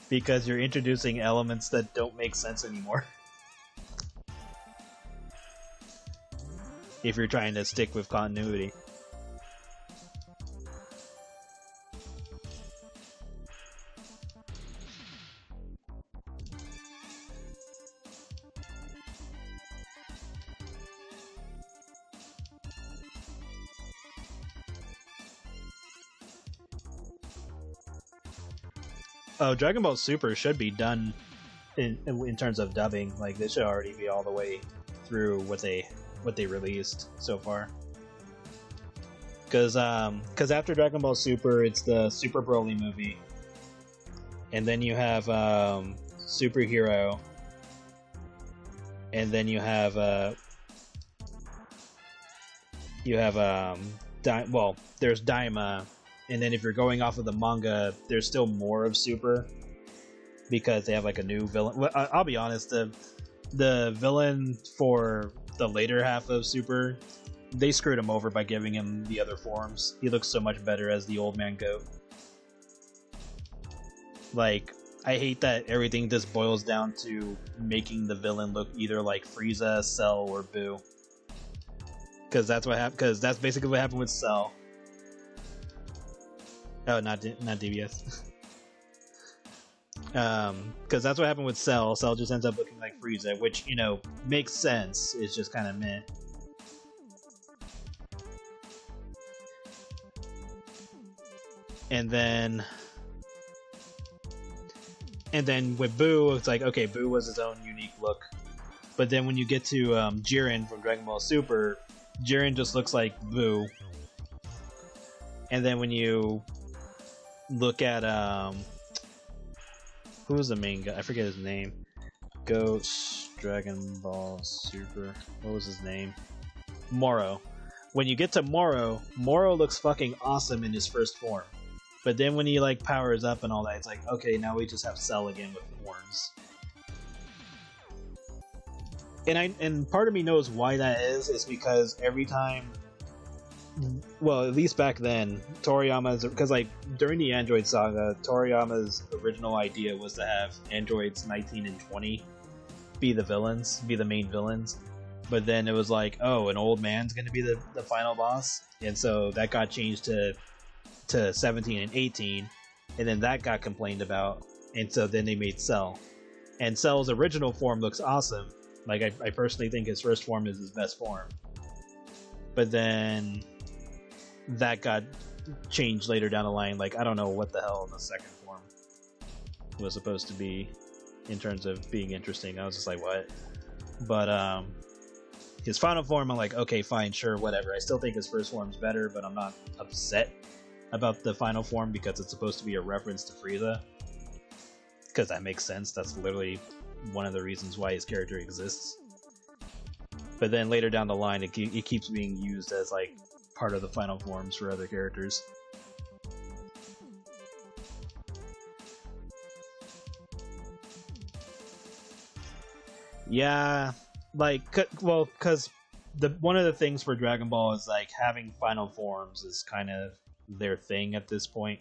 because you're introducing elements that don't make sense anymore. If you're trying to stick with continuity. Oh, Dragon Ball Super should be done in terms of dubbing. Like, this should already be all the way through what they released so far. Because after Dragon Ball Super, it's the Super Broly movie, and then you have Super Hero, and then you have there's Daima. And then if you're going off of the manga, there's still more of Super, because they have like a new villain. Well, I'll be honest, the villain for the later half of Super, they screwed him over by giving him the other forms. He looks so much better as the old man goat. Like, I hate that everything just boils down to making the villain look either like Frieza, Cell, or Boo. Because that's what happened. Because that's basically what happened with Cell. Oh, not DBS. Because that's what happened with Cell. Cell just ends up looking like Frieza, which, you know, makes sense. It's just kind of meh. and then with Boo, it's like, okay, Boo was his own unique look. But then when you get to Jiren from Dragon Ball Super, Jiren just looks like Boo. And then when you look at who was the main guy? I forget his name. Ghost Dragon Ball Super. What was his name? Moro. When you get to Moro, Moro looks fucking awesome in his first form. But then when he like powers up and all that, it's like, okay, now we just have Cell again with horns. And part of me knows why that is because every time, well, at least back then, Toriyama's, because like during the Android saga, Toriyama's original idea was to have androids 19 and 20 be the villains, be the main villains. But then it was like, oh, an old man's going to be the final boss, and so that got changed to 17 and 18, and then that got complained about, and so then they made Cell. And Cell's original form looks awesome. Like, I personally think his first form is his best form. But then that got changed later down the line. Like, I don't know what the hell the second form was supposed to be in terms of being interesting. I was just like, what? But his final form, I'm like, okay, fine, sure, whatever. I still think his first form's better, but I'm not upset about the final form because it's supposed to be a reference to Frieza. Because that makes sense. That's literally one of the reasons why his character exists. But then later down the line, it keeps being used as like part of the final forms for other characters. Yeah, like, well, because one of the things for Dragon Ball is like having final forms is kind of their thing at this point.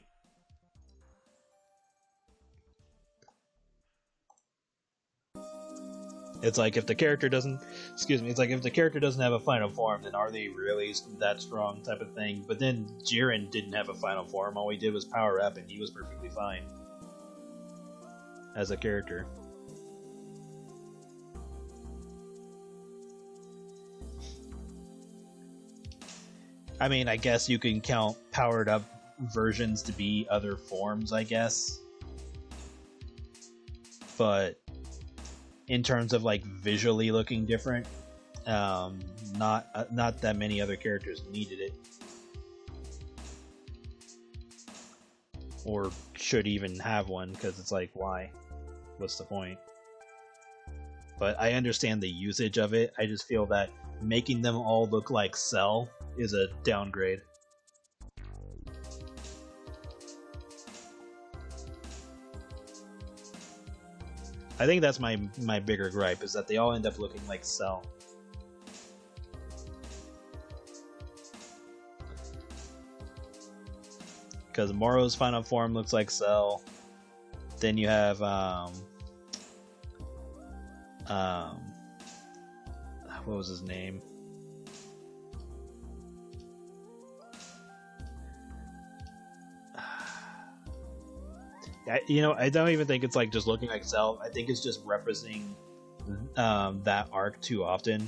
It's like if the character doesn't, it's like if the character doesn't have a final form, then are they really that strong type of thing? But then Jiren didn't have a final form. All he did was power up, and he was perfectly fine as a character. I mean, I guess you can count powered up versions to be other forms, I guess. But in terms of like visually looking different, not that many other characters needed it, or should even have one, because it's like, why? What's the point? But I understand the usage of it. I just feel that making them all look like Cell is a downgrade. I think that's my bigger gripe, is that they all end up looking like Cell. Because Moro's final form looks like Cell. Then you have what was his name? I don't even think it's like just looking like Cell. I think it's just referencing that arc too often,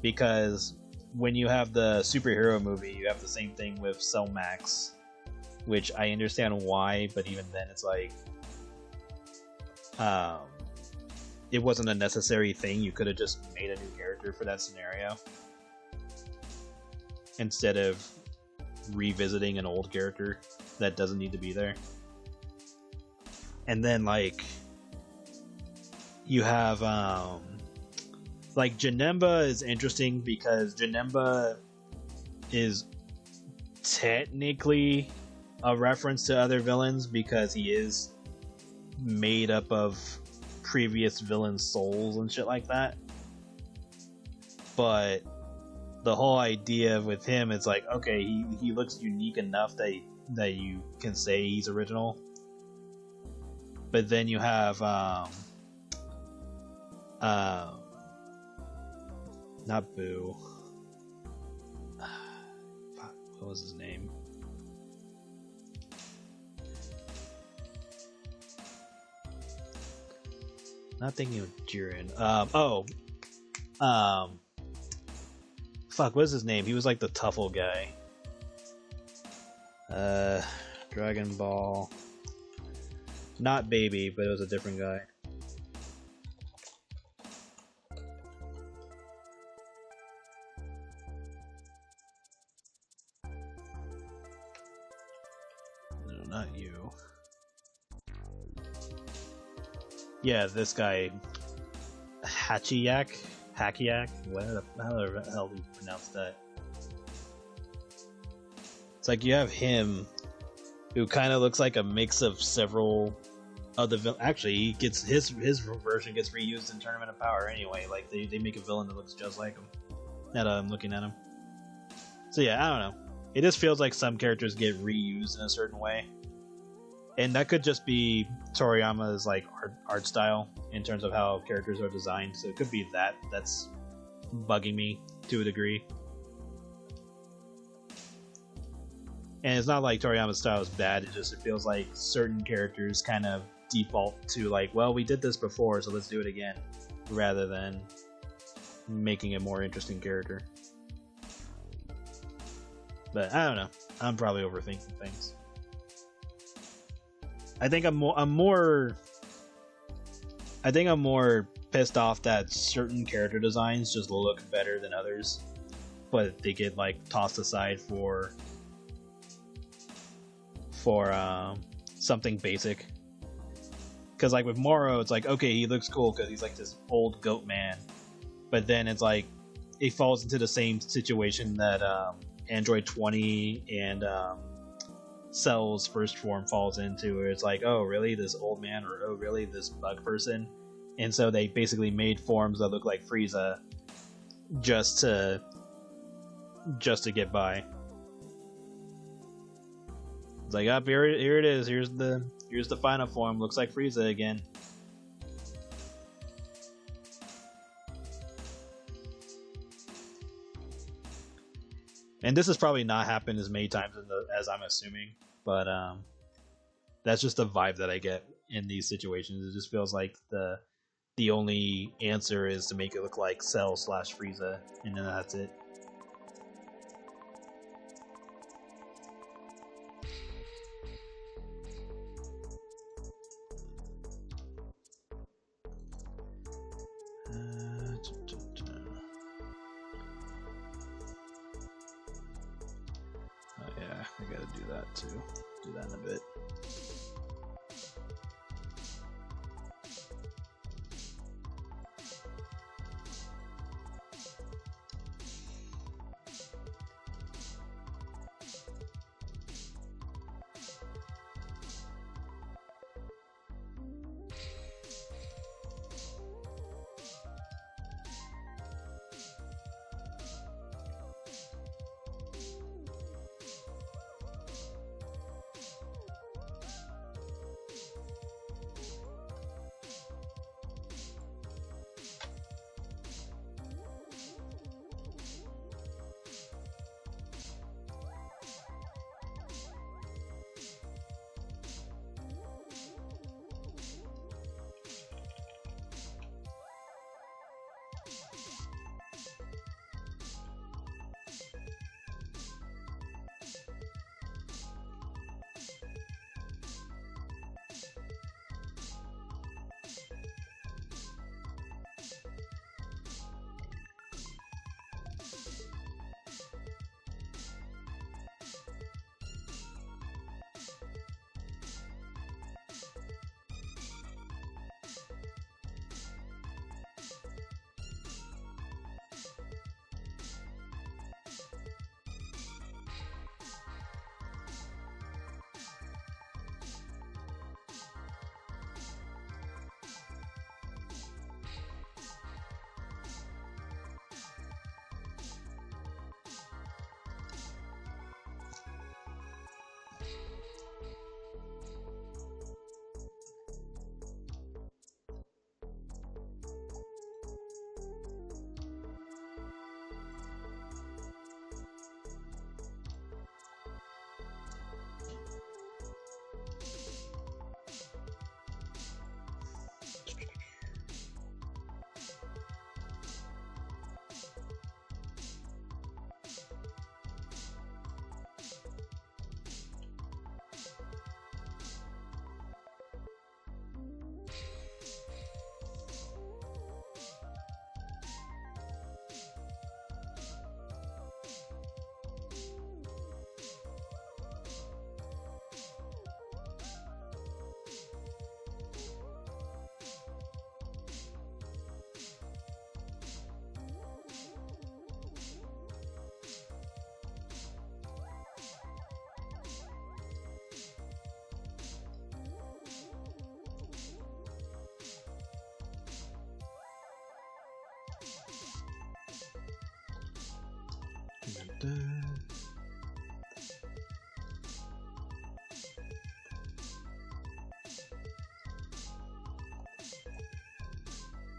because when you have the superhero movie, you have the same thing with Cell Max, which I understand why, but even then it's like it wasn't a necessary thing. You could have just made a new character for that scenario instead of revisiting an old character that doesn't need to be there. And then, like, you have, like, Janemba is interesting because Janemba is technically a reference to other villains because he is made up of previous villains' souls and shit like that. But the whole idea with him is like, okay, he looks unique enough that you can say he's original. But then you have not Boo. What was his name? Not thinking of Jiren. Fuck, what is his name? He was like the Tuffle guy. Dragon Ball. Not Baby, but it was a different guy. No, not you. Yeah, this guy. Hachiyak? Hakiyak? How the hell do you pronounce that? It's like you have him, who kind of looks like a mix of several other villains. Actually, he gets his version gets reused in Tournament of Power anyway. Like they make a villain that looks just like him. Now that I'm looking at him. So yeah, I don't know. It just feels like some characters get reused in a certain way, and that could just be Toriyama's like art style in terms of how characters are designed. So it could be that's bugging me to a degree. And it's not like Toriyama's style is bad. It feels like certain characters kind of default to like, well, we did this before, so let's do it again, rather than making a more interesting character. But I don't know. I'm probably overthinking things. I think I'm more pissed off that certain character designs just look better than others, but they get like tossed aside for something basic. Because like with Moro, it's like, okay, he looks cool because he's like this old goat man, but then it's like it falls into the same situation that Android 20 and Cell's first form falls into, where it's like, oh really, this old man, or oh really, this bug person. And so they basically made forms that look like Frieza just to get by. It's like, up here it is. Here's the final form. Looks like Frieza again. And this has probably not happened as many times as I'm assuming, but that's just the vibe that I get in these situations. It just feels like the only answer is to make it look like Cell / Frieza, and then that's it. Oh yeah, I gotta do that too. Do that in a bit.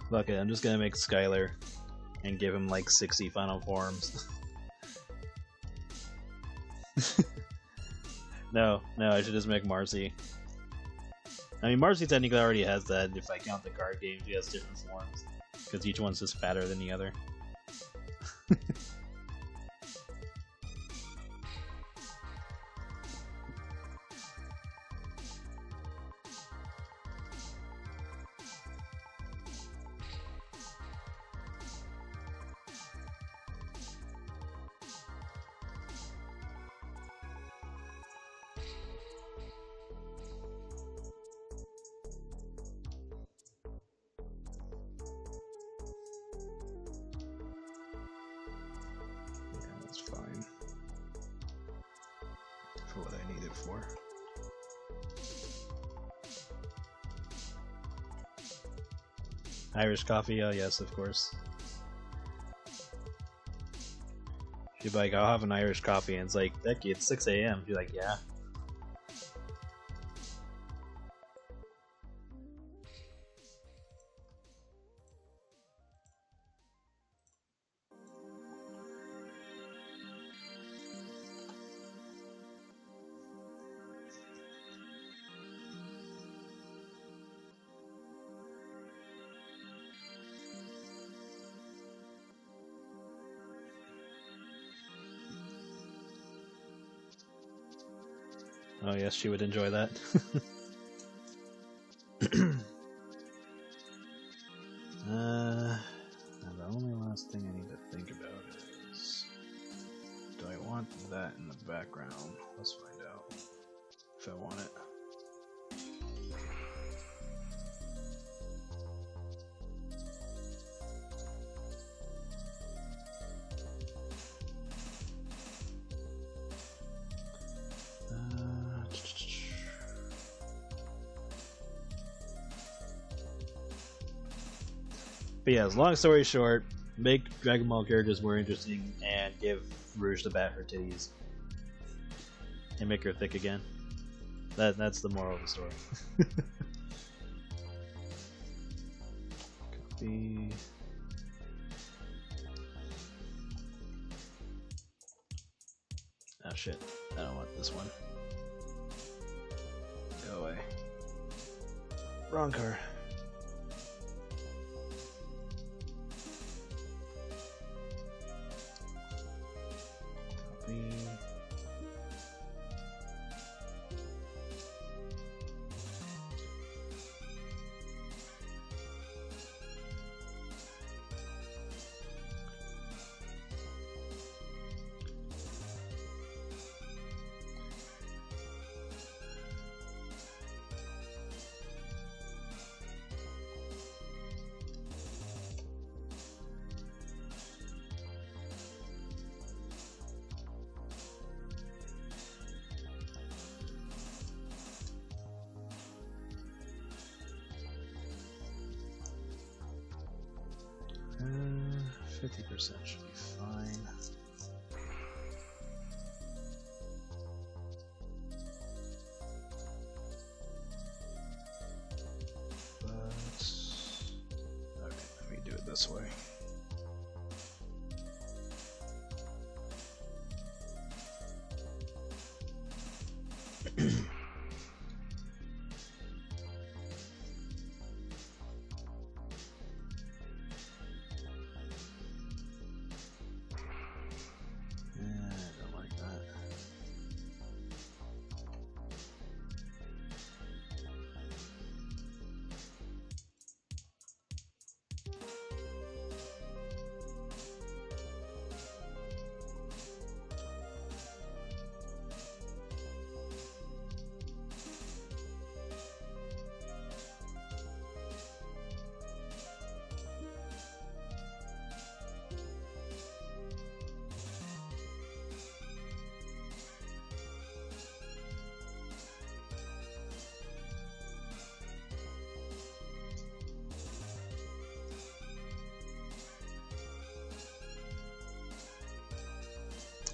Fuck it, I'm just gonna make Skylar and give him like 60 final forms. No, I should just make Marcy. I mean, Marcy technically already has that if I count the card games. She has different forms because each one's just fatter than the other. Fine for what I need it for. Irish coffee, oh yes, of course. She'd be like, I'll have an Irish coffee, and it's like, Becky, it's 6 a.m. She's like, yeah. Oh yes, she would enjoy that. The only last thing I need to think about is, do I want that in the background? Let's find out if I want it. But yeah, long story short, make Dragon Ball characters more interesting and give Rouge the Bat her titties. And make her thick again. That's the moral of the story. Copy. Oh shit, I don't want this one. Go away. Wrong car. Uh, 50% should be fine. But alright, let me do it this way.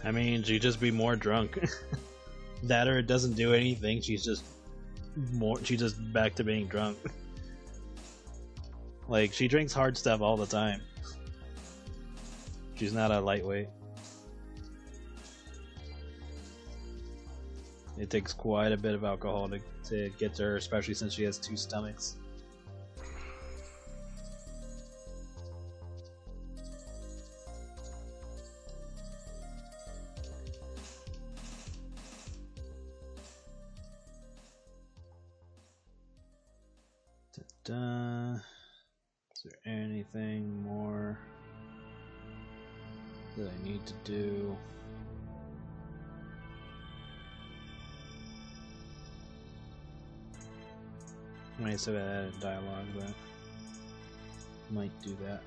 I mean, she'd just be more drunk. That or it doesn't do anything. She's just back to being drunk. Like, she drinks hard stuff all the time. She's not a lightweight. It takes quite a bit of alcohol to get to her, especially since she has 2 stomachs. Is there anything more that I need to do? I might still add dialogue, but might do that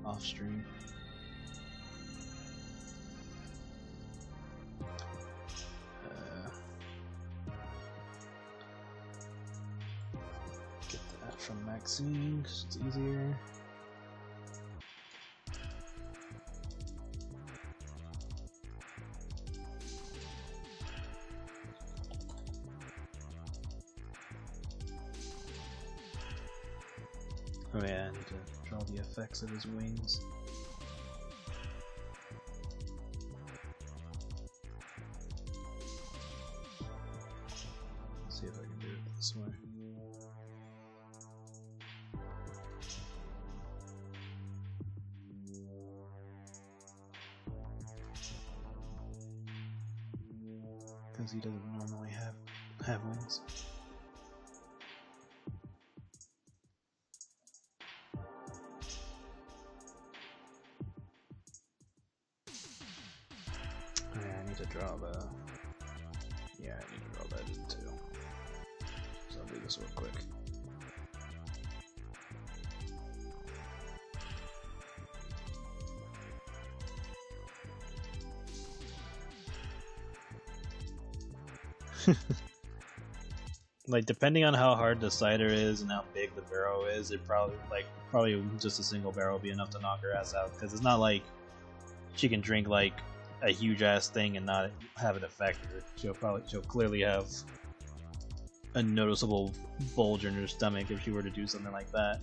off stream. Get that from Maxine because it's easier. Oh yeah, I need to draw the effects of his wings. Let's see if I can do it this way. Because he doesn't normally have wings. Draw the... Yeah, I need to draw that in too. So I'll do this real quick. Like, depending on how hard the cider is and how big the barrel is, it probably just a single barrel will be enough to knock her ass out. Because it's not like she can drink like a huge ass thing and not have it affect her. She'll clearly have a noticeable bulge in her stomach if she were to do something like that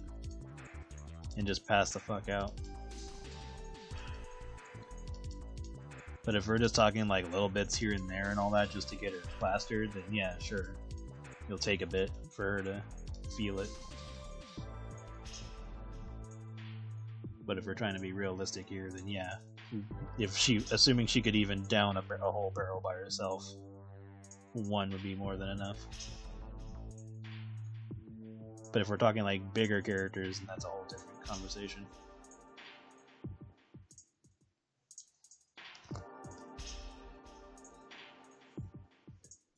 and just pass the fuck out. But if we're just talking like little bits here and there and all that just to get her plastered, then yeah, sure, it'll take a bit for her to feel it. But if we're trying to be realistic here, then yeah, assuming she could even down a whole barrel by herself, 1 would be more than enough. But if we're talking like bigger characters, then that's a whole different conversation.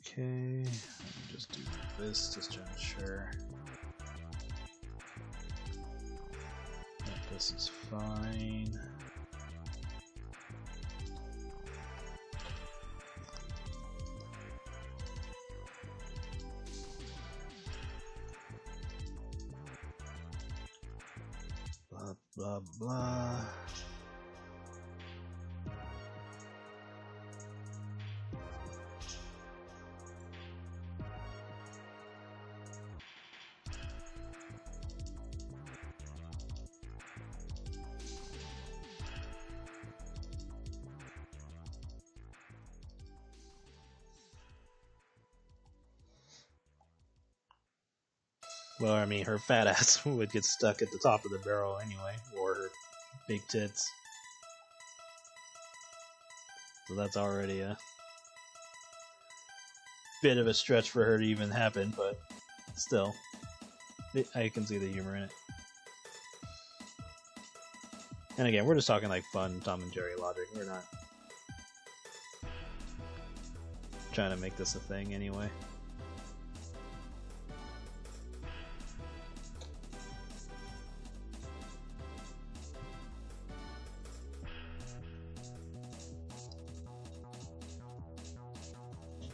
Okay, let me just do this just to ensure that this is fine. Blah blah. Well, I mean, her fat ass would get stuck at the top of the barrel anyway, or her big tits. So that's already a bit of a stretch for her to even happen, but still, I can see the humor in it. And again, we're just talking like fun Tom and Jerry logic. We're not trying to make this a thing anyway.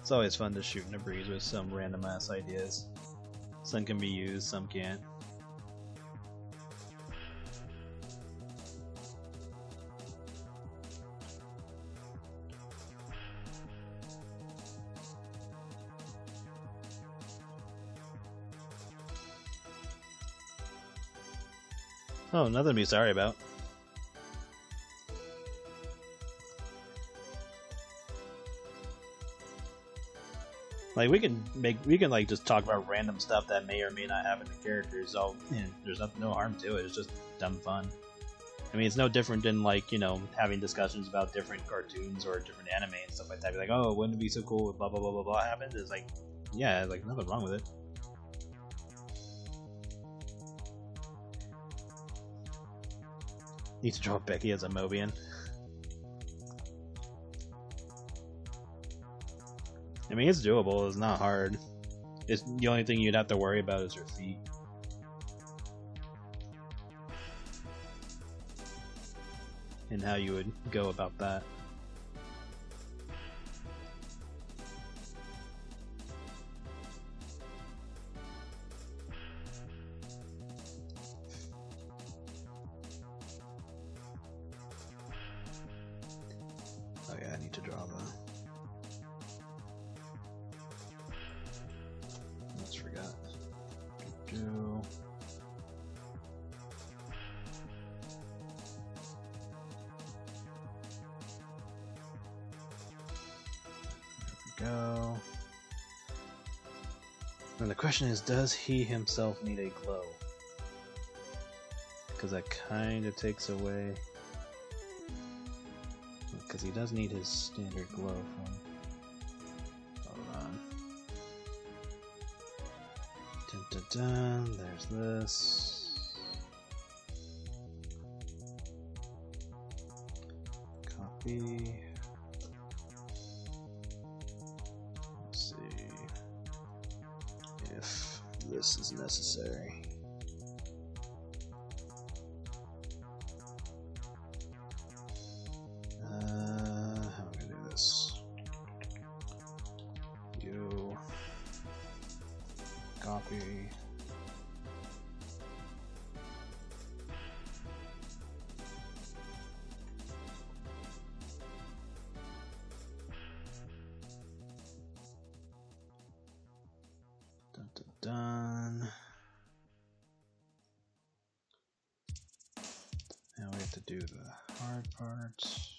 It's always fun to shoot in a breeze with some random ass ideas. Some can be used, some can't. Oh, nothing to be sorry about. Like we can like just talk about random stuff that may or may not happen to characters. So there's no harm to it. It's just dumb fun. I mean, it's no different than like, you know, having discussions about different cartoons or different anime and stuff like that. Be like, oh, wouldn't it be so cool if blah blah blah blah blah happened? It's like, yeah, like nothing wrong with it. Need to draw Becky as a Mobian. I mean, it's doable. It's not hard. It's the only thing you'd have to worry about is her feet. And how you would go about that. Oh yeah, I need to draw the... Almost forgot. Go. And the question is, does he himself need a glow? Because that kind of takes away... Because he does need his standard glow from... Hold on. Dun, dun, dun. There's this. Copy. This is necessary. How am I gonna do this? You copy. Done. Now we have to do the hard parts.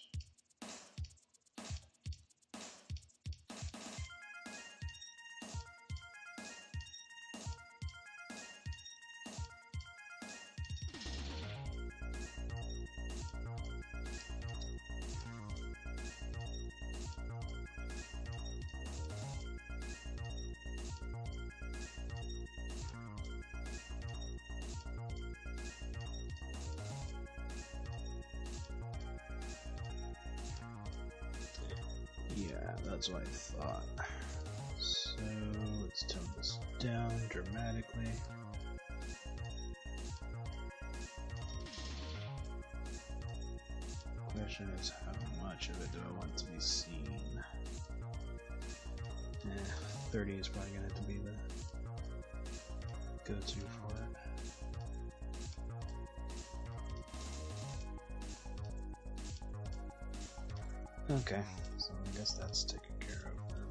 Yeah, that's what I thought. So let's tone this down dramatically. Question is, how much of it do I want to be seen? 30 is probably going to have to be the go-to for it. Okay, so I guess that's taken care of then.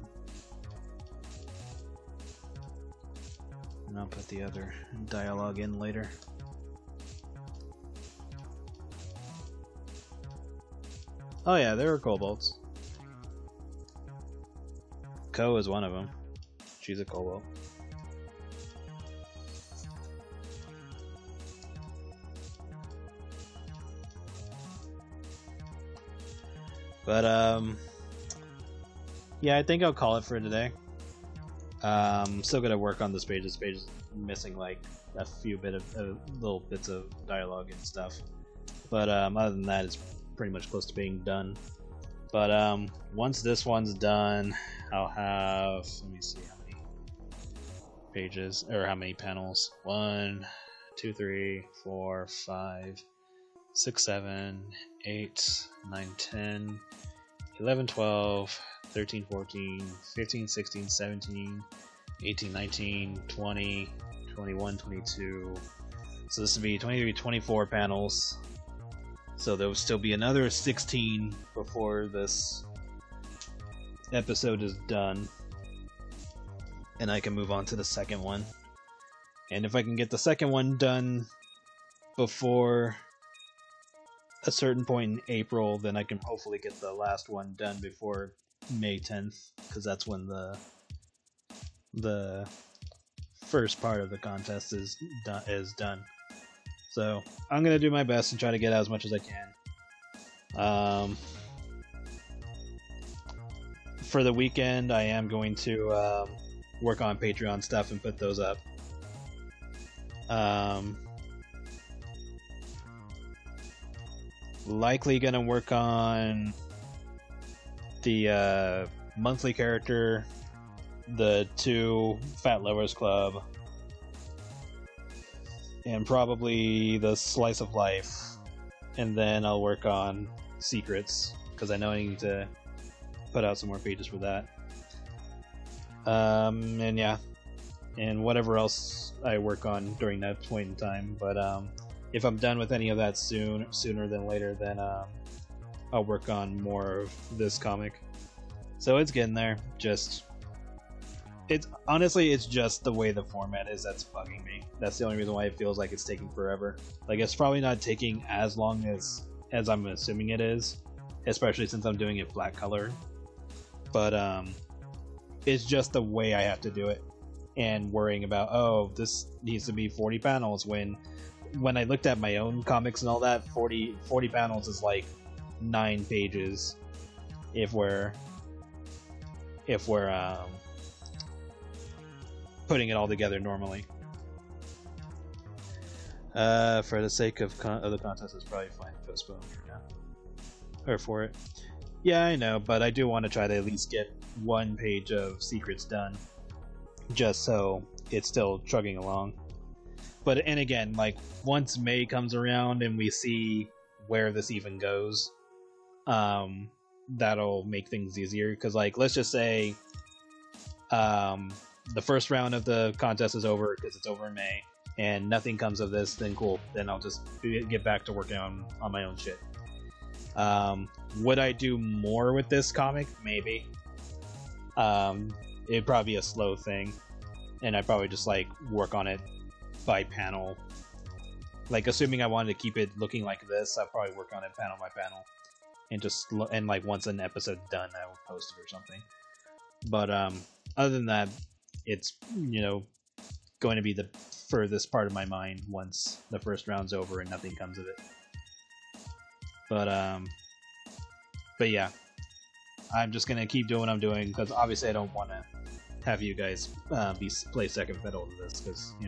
And I'll put the other dialogue in later. Oh yeah, there were kobolds. Ko is one of them. She's a kobold. But yeah, I think I'll call it for today. I'm still gonna work on this page. This page is missing like a few little bits of dialogue and stuff. But other than that, it's pretty much close to being done. But once this one's done, I'll have, let me see how many pages or how many panels. 1, 2, 3, 4, 5, 6, 7, 8, 9, 10, 11, 12, 13, 14, 15, 16, 17, 18, 19, 20, 21, 22. So this would be 23, 24 panels. So there will still be another 16 before this episode is done. And I can move on to the second one. And if I can get the second one done before a certain point in April, then I can hopefully get the last one done before May 10th, because that's when the first part of the contest is done. So I'm gonna do my best and try to get out as much as I can. For the weekend, I am going to work on Patreon stuff and put those up. Likely gonna work on the monthly character, the 2 Fat Lovers Club, and probably the Slice of Life, and then I'll work on Secrets, because I know I need to put out some more pages for that. And yeah, and whatever else I work on during that point in time. But if I'm done with any of that sooner than later, then I'll work on more of this comic. So it's getting there. Honestly, it's just the way the format is that's bugging me. That's the only reason why it feels like it's taking forever. Like, it's probably not taking as long as I'm assuming it is, especially since I'm doing it flat color. But it's just the way I have to do it, and worrying about, oh, this needs to be 40 panels, when I looked at my own comics and all that, 40 panels is like 9 pages if we're putting it all together normally. For the sake of the contest, it's probably fine to postpone for now, or for it. Yeah, I know, but I do want to try to at least get 1 page of Secrets done, just so it's still chugging along. But, and again, like, once May comes around and we see where this even goes, that'll make things easier. Because, like, let's just say the first round of the contest is over, because it's over in May, and nothing comes of this, then cool. Then I'll just get back to working on my own shit. Would I do more with this comic? Maybe. It'd probably be a slow thing, and I'd probably just, like, work on it by panel. Like, assuming I wanted to keep it looking like this, I'd probably work on it panel by panel, and like, once an episode's done, I will post it or something. But other than that, it's, going to be the furthest part of my mind once the first round's over and nothing comes of it. But yeah, I'm just gonna keep doing what I'm doing, because obviously I don't want to have you guys play second fiddle to this, because you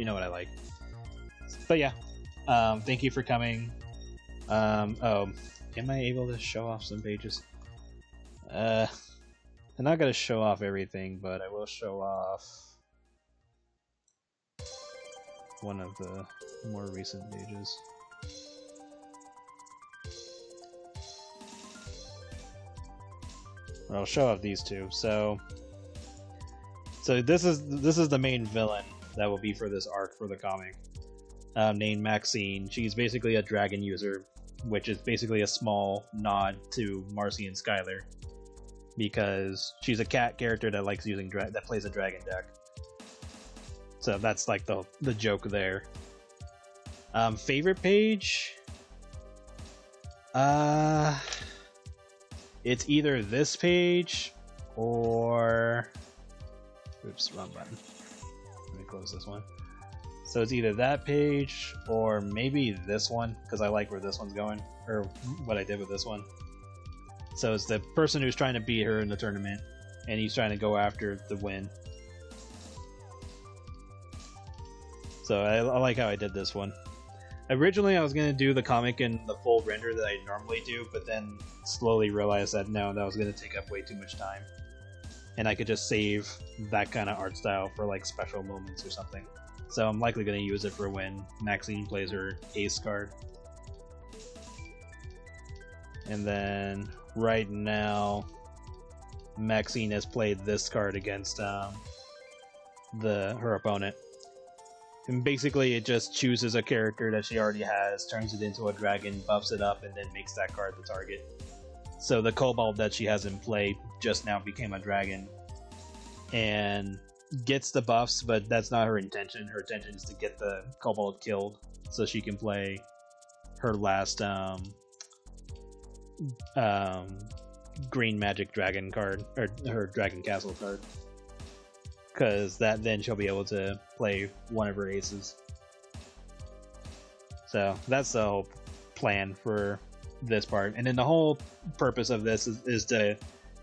know what I like. But yeah, thank you for coming. Oh, am I able to show off some pages? I'm not gonna show off everything, but I will show off one of the more recent pages. I'll show off these 2. So this is the main villain that will be for this arc for the comic, named Maxine. She's basically a dragon user, which is basically a small nod to Marcy and Skylar, because she's a cat character that likes using that plays a dragon deck. So that's like the joke there. Favorite page? It's either this page or... Oops, wrong button. Let me close this one. So it's either that page or maybe this one, because I like where this one's going, or what I did with this one. So it's the person who's trying to beat her in the tournament, and he's trying to go after the win. So I like how I did this one. Originally, I was going to do the comic in the full render that I normally do, but then slowly realized that no, that was going to take up way too much time. And I could just save that kind of art style for like special moments or something. So I'm likely going to use it for when Maxine plays her ace card. And then right now, Maxine has played this card against her opponent. And basically it just chooses a character that she already has, turns it into a dragon, buffs it up, and then makes that card the target. So the kobold that she has in play just now became a dragon, and gets the buffs, but that's not her intention. Her intention is to get the kobold killed so she can play her last green magic dragon card, or her dragon castle card, because then she'll be able to play one of her aces. So that's the whole plan for this part, and then the whole purpose of this is to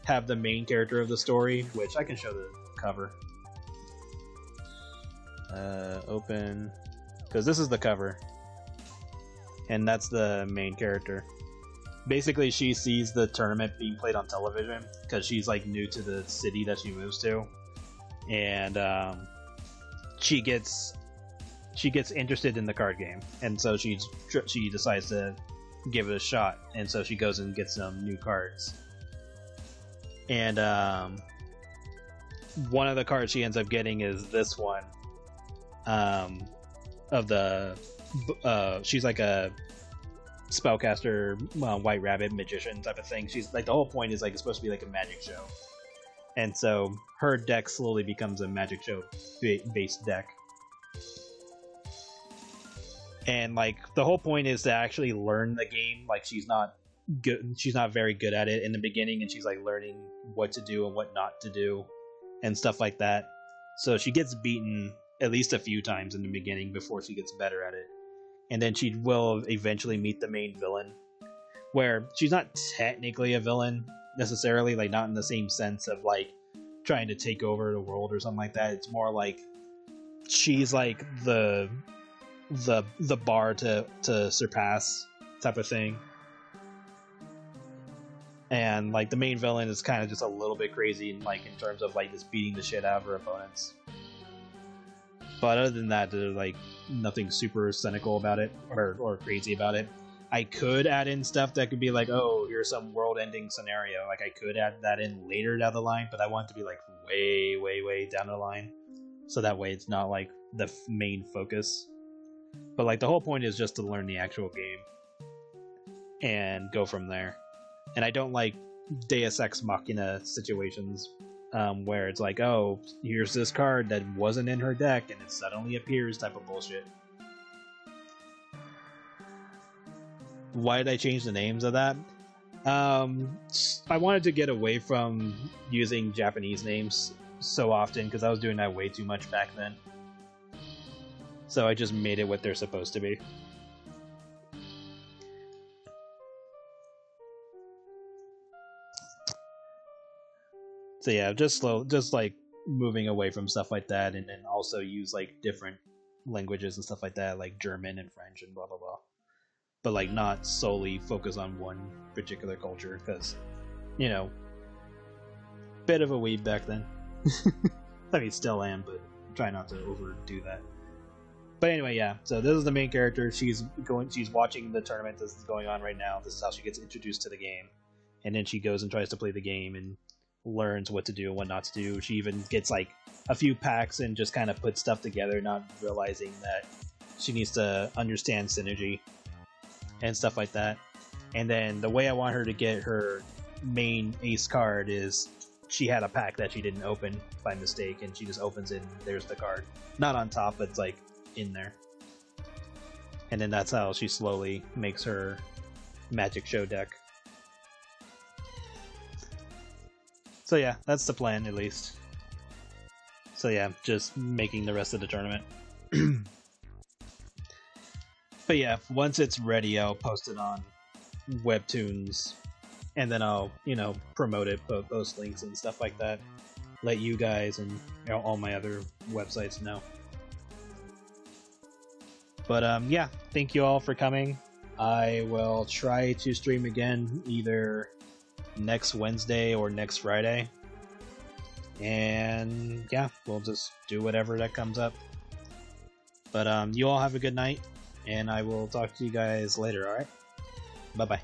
have the main character of the story, which I can show the cover. Open, because this is the cover, and that's the main character. Basically, she sees the tournament being played on television because she's like new to the city that she moves to, and she gets interested in the card game, and so she decides to give it a shot, and so she goes and gets some new cards. And one of the cards she ends up getting is this one. She's like a spellcaster, white rabbit magician type of thing. She's like, the whole point is like it's supposed to be like a magic show, and so her deck slowly becomes a magic show based deck. And like the whole point is to actually learn the game. Like she's not very good at it in the beginning, and she's like learning what to do and what not to do and stuff like that. So she gets beaten at least a few times in the beginning before she gets better at it. And then she will eventually meet the main villain, where she's not technically a villain necessarily, like not in the same sense of like trying to take over the world or something like that. It's more like she's like the bar to surpass type of thing. And like the main villain is kind of just a little bit crazy in terms of like just beating the shit out of her opponents. But other than that, there's like nothing super cynical about it or crazy about it. I could add in stuff that could be like, oh, here's some world-ending scenario. Like I could add that in later down the line, but I want it to be like way down the line, so that way it's not like the main focus. But like the whole point is just to learn the actual game and go from there. And I don't like Deus Ex Machina situations where it's like, oh, here's this card that wasn't in her deck and it suddenly appears type of bullshit. Why did I change the names of that? I wanted to get away from using Japanese names so often because I was doing that way too much back then. So I just made it what they're supposed to be. So yeah, just like moving away from stuff like that, and then also use like different languages and stuff like that, like German and French and blah blah blah. But like not solely focus on one particular culture, because, you know, bit of a weeb back then. I mean, still am, but try not to overdo that. But anyway, yeah. So this is the main character. She's watching the tournament that's going on right now. This is how she gets introduced to the game, and then she goes and tries to play the game and learns what to do and what not to do. She even gets like a few packs and just kind of puts stuff together, not realizing that she needs to understand synergy and stuff like that. And then the way I want her to get her main ace card is she had a pack that she didn't open by mistake, and she just opens it and there's the card. Not on top, but it's like in there. And then that's how she slowly makes her magic show deck. So yeah, that's the plan at least. So yeah, just making the rest of the tournament. But yeah, once it's ready, I'll post it on Webtoons, and then I'll, promote it, post links and stuff like that. Let you guys and all my other websites know. But yeah, thank you all for coming. I will try to stream again either next Wednesday or next Friday. And yeah, we'll just do whatever that comes up. But you all have a good night, and I will talk to you guys later, alright? Bye-bye.